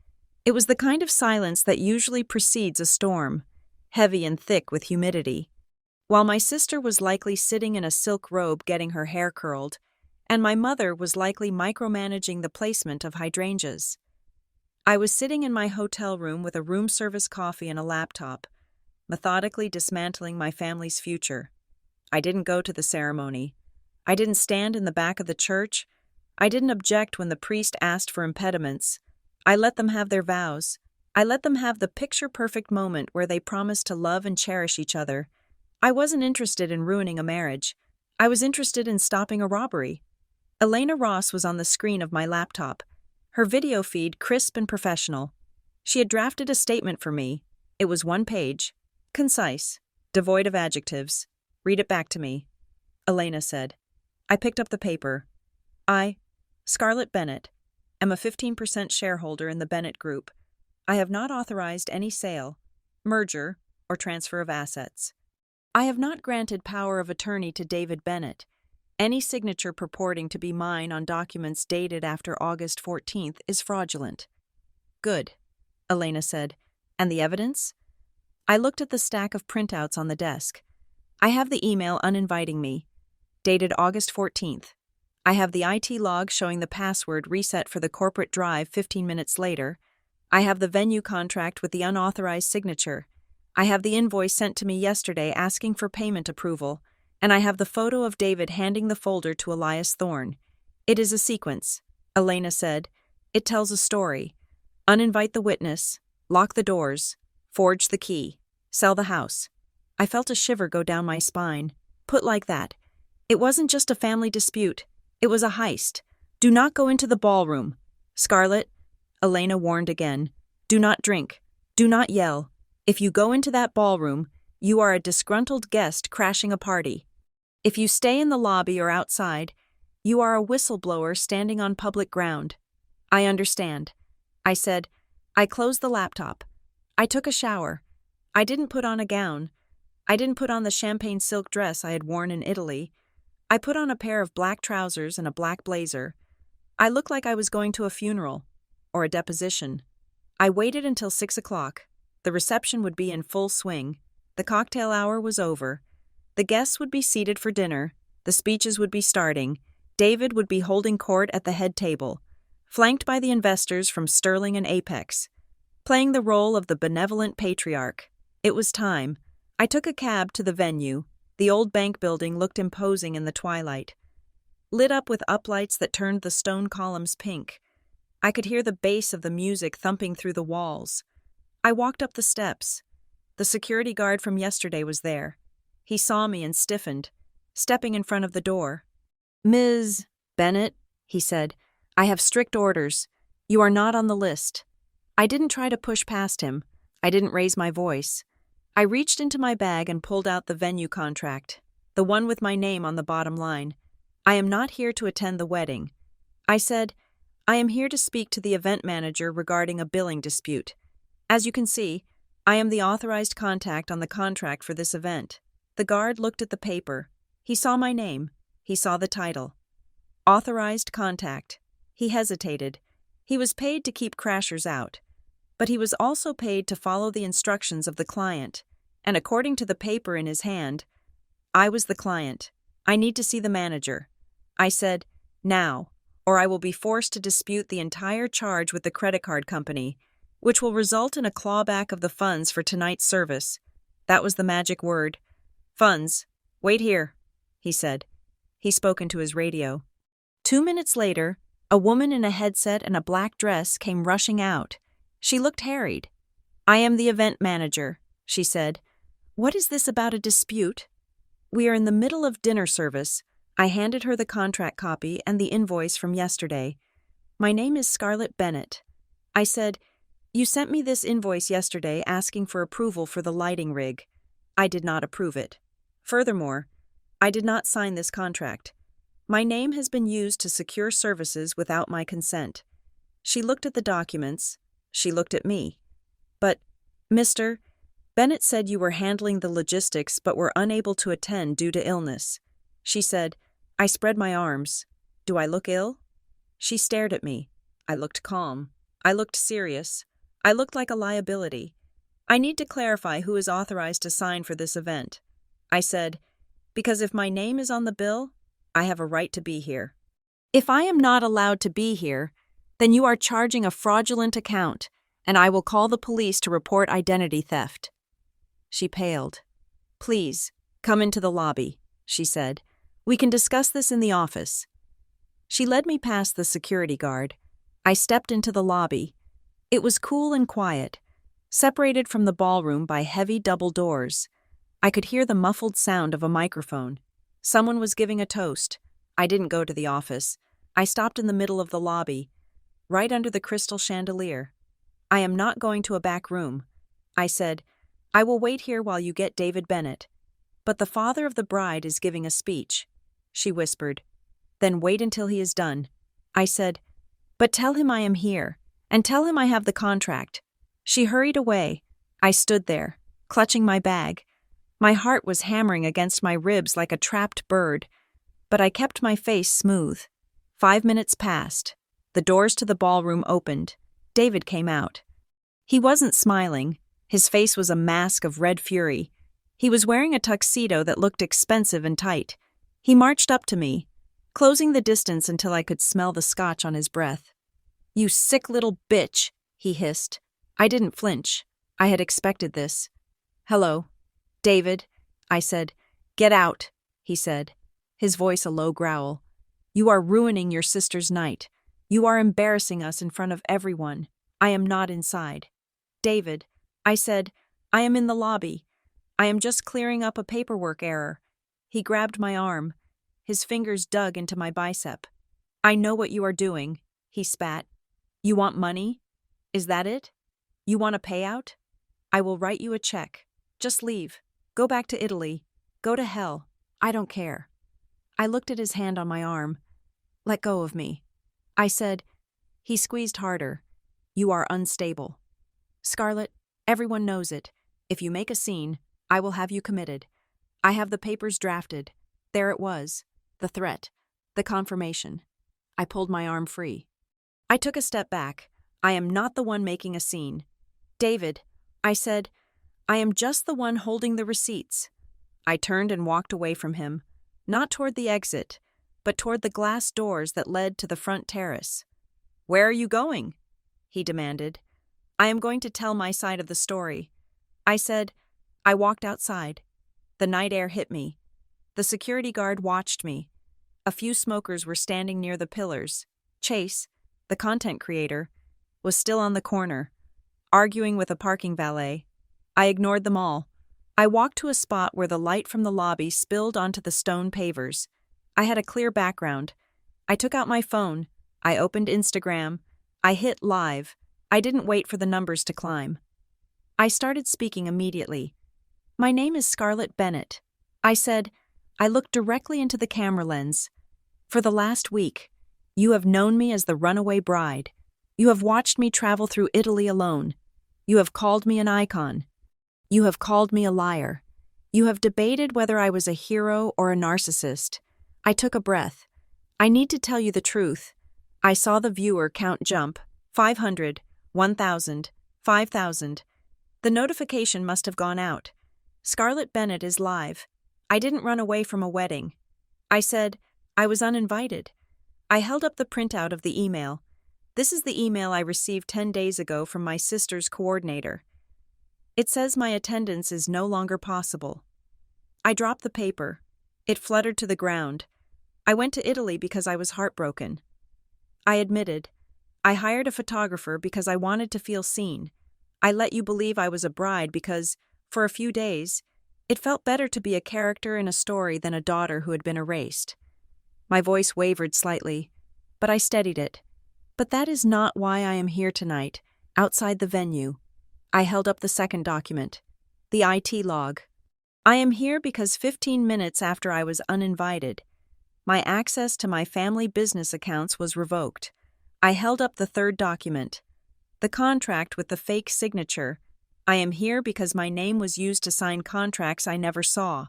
It was the kind of silence that usually precedes a storm, heavy and thick with humidity. While my sister was likely sitting in a silk robe getting her hair curled, and my mother was likely micromanaging the placement of hydrangeas. I was sitting in my hotel room with a room service coffee and a laptop, methodically dismantling my family's future. I didn't go to the ceremony. I didn't stand in the back of the church. I didn't object when the priest asked for impediments. I let them have their vows. I let them have the picture-perfect moment where they promised to love and cherish each other. I wasn't interested in ruining a marriage. I was interested in stopping a robbery. Elena Ross was on the screen of my laptop, her video feed crisp and professional. She had drafted a statement for me. It was 1 page, concise, devoid of adjectives. "Read it back to me," Elena said. I picked up the paper. I, Scarlett Bennett, am a 15% shareholder in the Bennett Group. I have not authorized any sale, merger, or transfer of assets. I have not granted power of attorney to David Bennett. Any signature purporting to be mine on documents dated after August 14th is fraudulent. Good, Elena said. And the evidence? I looked at the stack of printouts on the desk. I have the email uninviting me, dated August 14th. I have the IT log showing the password reset for the corporate drive 15 minutes later. I have the venue contract with the unauthorized signature. I have the invoice sent to me yesterday asking for payment approval, and I have the photo of David handing the folder to Elias Thorne. It is a sequence, Elena said. It tells a story. Uninvite the witness, lock the doors, forge the key, sell the house. I felt a shiver go down my spine. Put like that, it wasn't just a family dispute. It was a heist. Do not go into the ballroom. Scarlett, Elena warned again. Do not drink. Do not yell. If you go into that ballroom, you are a disgruntled guest crashing a party. If you stay in the lobby or outside, you are a whistleblower standing on public ground. I understand. I said. I closed the laptop. I took a shower. I didn't put on a gown. I didn't put on the champagne silk dress I had worn in Italy. I put on a pair of black trousers and a black blazer. I looked like I was going to a funeral or a deposition. I waited until 6 o'clock. The reception would be in full swing. The cocktail hour was over. The guests would be seated for dinner. The speeches would be starting. David would be holding court at the head table, flanked by the investors from Sterling and Apex, playing the role of the benevolent patriarch. It was time. I took a cab to the venue. The old bank building looked imposing in the twilight, lit up with uplights that turned the stone columns pink. I could hear the bass of the music thumping through the walls. I walked up the steps. The security guard from yesterday was there. He saw me and stiffened, stepping in front of the door. "Ms. Bennett," he said, "I have strict orders. You are not on the list." I didn't try to push past him. I didn't raise my voice. I reached into my bag and pulled out the venue contract, the one with my name on the bottom line. "I am not here to attend the wedding." I said, "I am here to speak to the event manager regarding a billing dispute. As you can see, I am the authorized contact on the contract for this event." The guard looked at the paper. He saw my name. He saw the title. Authorized contact. He hesitated. He was paid to keep crashers out. But he was also paid to follow the instructions of the client. And according to the paper in his hand, I was the client. "I need to see the manager." I said, "Now, or I will be forced to dispute the entire charge with the credit card company, which will result in a clawback of the funds for tonight's service." That was the magic word. "Funds. Wait here," he said. He spoke into his radio. 2 minutes later, a woman in a headset and a black dress came rushing out. She looked harried. "I am the event manager," she said. "What is this about a dispute?" "We are in the middle of dinner service." I handed her the contract copy and the invoice from yesterday. "My name is Scarlett Bennett." I said, "You sent me this invoice yesterday asking for approval for the lighting rig. I did not approve it. Furthermore, I did not sign this contract. My name has been used to secure services without my consent." She looked at the documents. She looked at me. "But, Mr. Bennett said you were handling the logistics but were unable to attend due to illness." She said. I spread my arms. "Do I look ill?" She stared at me. I looked calm. I looked serious. I looked like a liability. "I need to clarify who is authorized to sign for this event." I said, "Because if my name is on the bill, I have a right to be here. If I am not allowed to be here, then you are charging a fraudulent account, and I will call the police to report identity theft." She paled. "Please, come into the lobby," she said. "We can discuss this in the office." She led me past the security guard. I stepped into the lobby. It was cool and quiet, separated from the ballroom by heavy double doors. I could hear the muffled sound of a microphone. Someone was giving a toast. I didn't go to the office. I stopped in the middle of the lobby, right under the crystal chandelier. "I am not going to a back room." I said, "I will wait here while you get David Bennett. But the father of the bride is giving a speech." She whispered, "Then wait until he is done." I said, "But tell him I am here, and tell him I have the contract." She hurried away. I stood there, clutching my bag. My heart was hammering against my ribs like a trapped bird, but I kept my face smooth. 5 minutes passed. The doors to the ballroom opened. David came out. He wasn't smiling. His face was a mask of red fury. He was wearing a tuxedo that looked expensive and tight. He marched up to me, closing the distance until I could smell the scotch on his breath. "You sick little bitch," he hissed. I didn't flinch. I had expected this. "Hello, David," I said. "Get out," he said, his voice a low growl. "You are ruining your sister's night. You are embarrassing us in front of everyone. I am not inside." "David," I said, "I am in the lobby. I am just clearing up a paperwork error." He grabbed my arm. His fingers dug into my bicep. "I know what you are doing," he spat. "You want money? Is that it? You want a payout? I will write you a check. Just leave. Go back to Italy. Go to hell. I don't care." I looked at his hand on my arm. "Let go of me," I said. He squeezed harder. You are unstable. Scarlett, everyone knows it. If you make a scene, I will have you committed. I have the papers drafted. There it was. The threat. The confirmation. I pulled my arm free. I took a step back. I am not the one making a scene. David, I said, I am just the one holding the receipts. I turned and walked away from him, not toward the exit, but toward the glass doors that led to the front terrace. Where are you going? He demanded. I am going to tell my side of the story. I said. I walked outside. The night air hit me. The security guard watched me. A few smokers were standing near the pillars. Chase, the content creator, was still on the corner, arguing with a parking valet. I ignored them all. I walked to a spot where the light from the lobby spilled onto the stone pavers. I had a clear background. I took out my phone. I opened Instagram. I hit live. I didn't wait for the numbers to climb. I started speaking immediately. My name is Scarlett Bennett. I said. I looked directly into the camera lens. For the last week, you have known me as the runaway bride. You have watched me travel through Italy alone. You have called me an icon. You have called me a liar. You have debated whether I was a hero or a narcissist. I took a breath. I need to tell you the truth. I saw the viewer count jump. 500, 1,000, 5,000. The notification must have gone out. Scarlett Bennett is live. I didn't run away from a wedding. I said, I was uninvited. I held up the printout of the email. This is the email I received 10 days ago from my sister's coordinator. It says my attendance is no longer possible. I dropped the paper. It fluttered to the ground. I went to Italy because I was heartbroken. I admitted. I hired a photographer because I wanted to feel seen. I let you believe I was a bride because, for a few days, it felt better to be a character in a story than a daughter who had been erased. My voice wavered slightly, but I steadied it. But that is not why I am here tonight, outside the venue. I held up the second document, the IT log. I am here because 15 minutes after I was uninvited, my access to my family business accounts was revoked. I held up the third document, the contract with the fake signature. I am here because my name was used to sign contracts I never saw.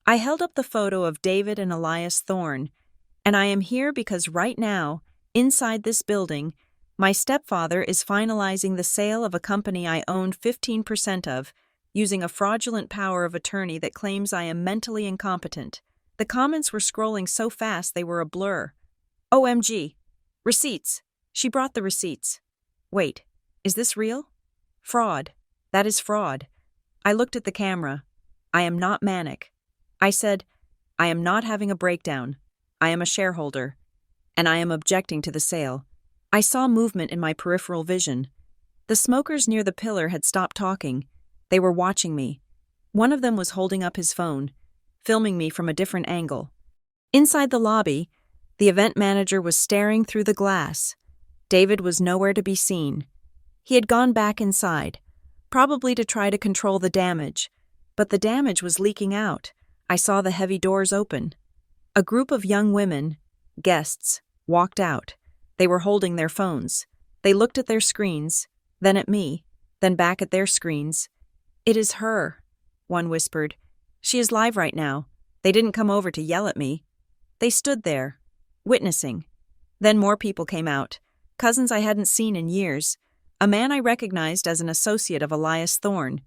I held up the photo of David and Elias Thorne, and I am here because right now, inside this building, my stepfather is finalizing the sale of a company I owned 15% of, using a fraudulent power of attorney that claims I am mentally incompetent. The comments were scrolling so fast they were a blur. OMG. Receipts. She brought the receipts. Wait, is this real? Fraud. That is fraud. I looked at the camera. I am not manic. I said, I am not having a breakdown. I am a shareholder. And I am objecting to the sale. I saw movement in my peripheral vision. The smokers near the pillar had stopped talking. They were watching me. One of them was holding up his phone, filming me from a different angle. Inside the lobby, the event manager was staring through the glass. David was nowhere to be seen. He had gone back inside, probably to try to control the damage, but the damage was leaking out. I saw the heavy doors open. A group of young women, guests, walked out. They were holding their phones. They looked at their screens, then at me, then back at their screens. It is her, one whispered. She is live right now. They didn't come over to yell at me. They stood there, witnessing. Then more people came out, cousins I hadn't seen in years, a man I recognized as an associate of Elias Thorne.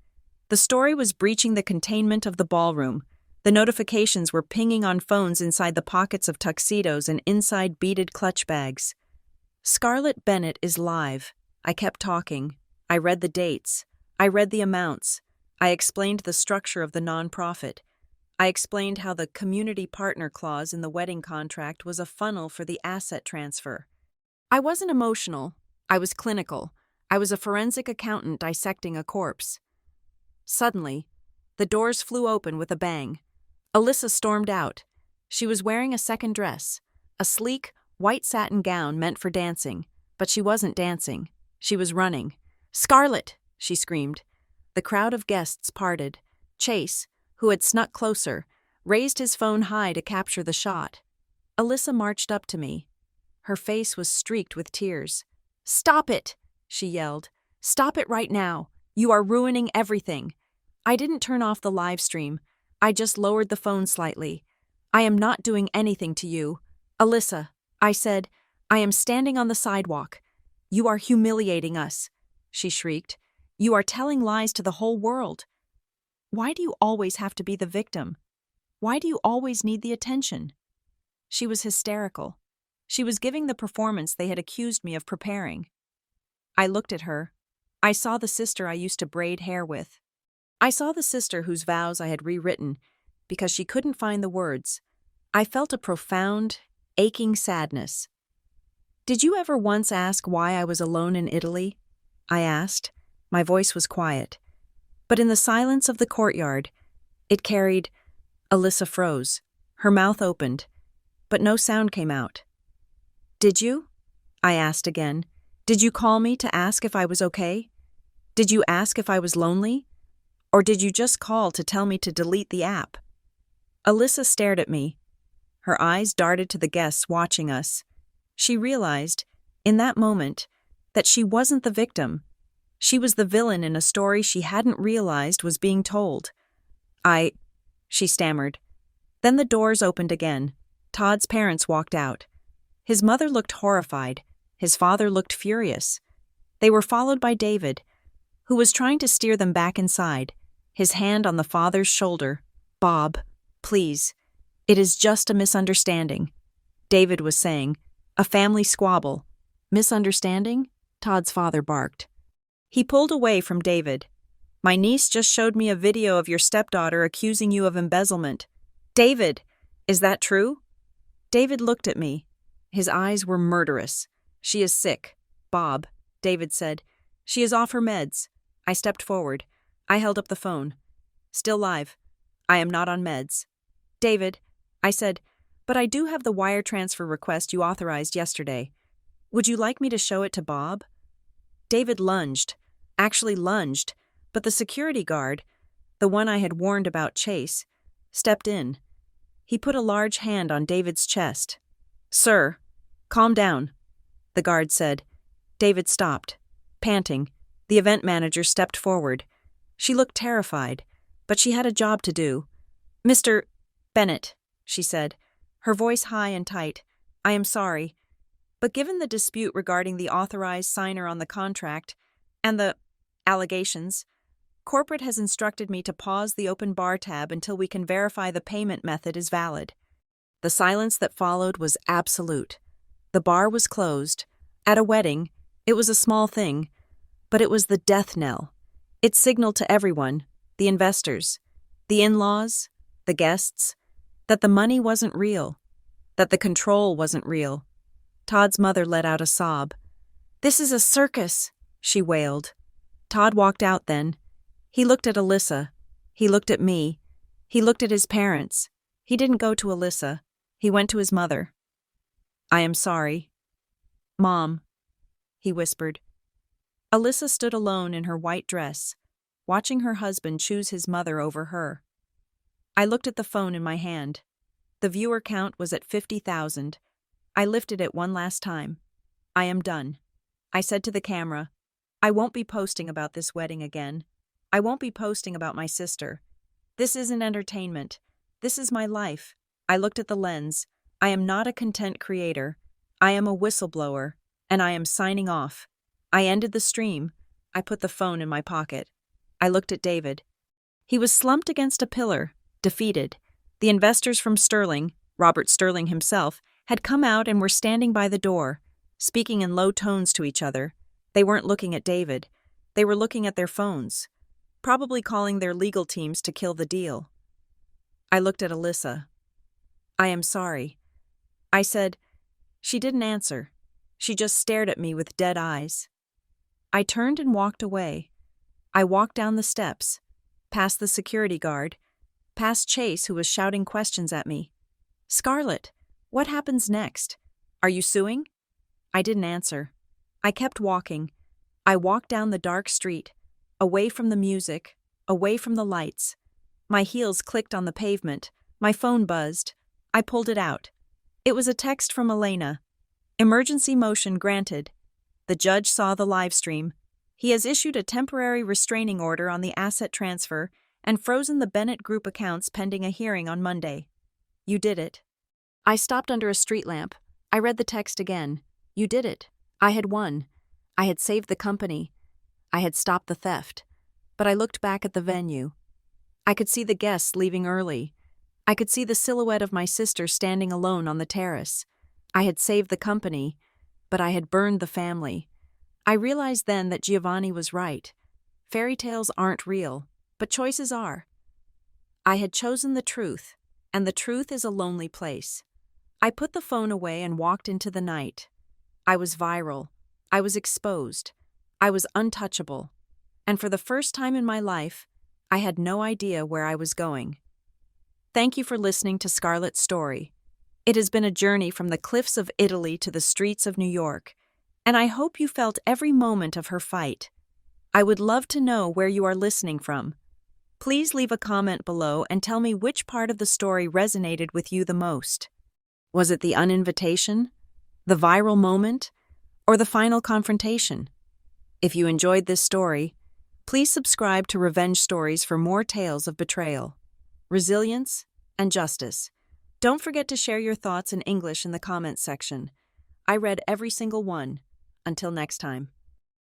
The story was breaching the containment of the ballroom. The notifications were pinging on phones inside the pockets of tuxedos and inside beaded clutch bags. Scarlett Bennett is live. I kept talking. I read the dates. I read the amounts. I explained the structure of the nonprofit. I explained how the community partner clause in the wedding contract was a funnel for the asset transfer. I wasn't emotional. I was clinical. I was a forensic accountant dissecting a corpse. Suddenly, the doors flew open with a bang. Alyssa stormed out. She was wearing a second dress, a sleek, white satin gown meant for dancing, but she wasn't dancing. She was running. "Scarlett!" she screamed. The crowd of guests parted. Chase, who had snuck closer, raised his phone high to capture the shot. Alyssa marched up to me. Her face was streaked with tears. "Stop it!" she yelled. "Stop it right now. You are ruining everything." I didn't turn off the live stream. I just lowered the phone slightly. "I am not doing anything to you. Alyssa," I said, "I am standing on the sidewalk. You are humiliating us," she shrieked. "You are telling lies to the whole world. Why do you always have to be the victim? Why do you always need the attention?" She was hysterical. She was giving the performance they had accused me of preparing. I looked at her. I saw the sister I used to braid hair with. I saw the sister whose vows I had rewritten because she couldn't find the words. I felt a profound, aching sadness. "Did you ever once ask why I was alone in Italy?" I asked. My voice was quiet. But in the silence of the courtyard, it carried— Alyssa froze. Her mouth opened, but no sound came out. "Did you?" I asked again. "Did you call me to ask if I was okay? Did you ask if I was lonely? Or did you just call to tell me to delete the app?" Alyssa stared at me. Her eyes darted to the guests watching us. She realized, in that moment, that she wasn't the victim. She was the villain in a story she hadn't realized was being told. She stammered. Then the doors opened again. Todd's parents walked out. His mother looked horrified. His father looked furious. They were followed by David, who was trying to steer them back inside, his hand on the father's shoulder. "Bob, please. It is just a misunderstanding," David was saying. "A family squabble." "Misunderstanding?" Todd's father barked. He pulled away from David. "My niece just showed me a video of your stepdaughter accusing you of embezzlement." "David, is that true?" David looked at me. His eyes were murderous. "She is sick, Bob," David said. "She is off her meds." I stepped forward. I held up the phone. "Still live. I am not on meds." "David," I said, "but I do have the wire transfer request you authorized yesterday. Would you like me to show it to Bob?" David lunged, but the security guard, the one I had warned about Chase, stepped in. He put a large hand on David's chest. "Sir, calm down," the guard said. David stopped, panting. The event manager stepped forward. She looked terrified, but she had a job to do. "Mr. Bennett," she said, her voice high and tight, "I am sorry, but given the dispute regarding the authorized signer on the contract and the allegations, corporate has instructed me to pause the open bar tab until we can verify the payment method is valid." The silence that followed was absolute. The bar was closed. At a wedding, it was a small thing, but it was the death knell. It signaled to everyone, the investors, the in-laws, the guests, that the money wasn't real, that the control wasn't real. Todd's mother let out a sob. "This is a circus," she wailed. Todd walked out then. He looked at Alyssa. He looked at me. He looked at his parents. He didn't go to Alyssa. He went to his mother. "I am sorry." "Mom," he whispered. Alyssa stood alone in her white dress, watching her husband choose his mother over her. I looked at the phone in my hand. The viewer count was at 50,000. I lifted it one last time. "I am done." I said to the camera, "I won't be posting about this wedding again. I won't be posting about my sister. This isn't entertainment. This is my life." I looked at the lens. I am not a content creator. I am a whistleblower, and I am signing off. I ended the stream. I put the phone in my pocket. I looked at David. He was slumped against a pillar, defeated. The investors from Sterling, Robert Sterling himself, had come out and were standing by the door, speaking in low tones to each other. They weren't looking at David. They were looking at their phones, probably calling their legal teams to kill the deal. I looked at Alyssa. "I am sorry," I said. She didn't answer. She just stared at me with dead eyes. I turned and walked away. I walked down the steps, past the security guard, past Chase, who was shouting questions at me. "Scarlett, what happens next? Are you suing?" I didn't answer. I kept walking. I walked down the dark street, away from the music, away from the lights. My heels clicked on the pavement. My phone buzzed. I pulled it out. It was a text from Elena. "Emergency motion granted." The judge saw the live stream. He has issued a temporary restraining order on the asset transfer and frozen the Bennett Group accounts pending a hearing on Monday. You did it. I stopped under a street lamp. I read the text again. You did it. I had won. I had saved the company. I had stopped the theft. But I looked back at the venue. I could see the guests leaving early. I could see the silhouette of my sister standing alone on the terrace. I had saved the company, but I had burned the family. I realized then that Giovanni was right. Fairy tales aren't real, but choices are. I had chosen the truth, and the truth is a lonely place. I put the phone away and walked into the night. I was viral. I was exposed. I was untouchable. And for the first time in my life, I had no idea where I was going. Thank you for listening to Scarlett's story. It has been a journey from the cliffs of Italy to the streets of New York, and I hope you felt every moment of her fight. I would love to know where you are listening from. Please leave a comment below and tell me which part of the story resonated with you the most. Was it the uninvitation, the viral moment, or the final confrontation? If you enjoyed this story, please subscribe to Revenge Stories for more tales of betrayal, resilience, and justice. Don't forget to share your thoughts in English in the comments section. I read every single one. Until next time.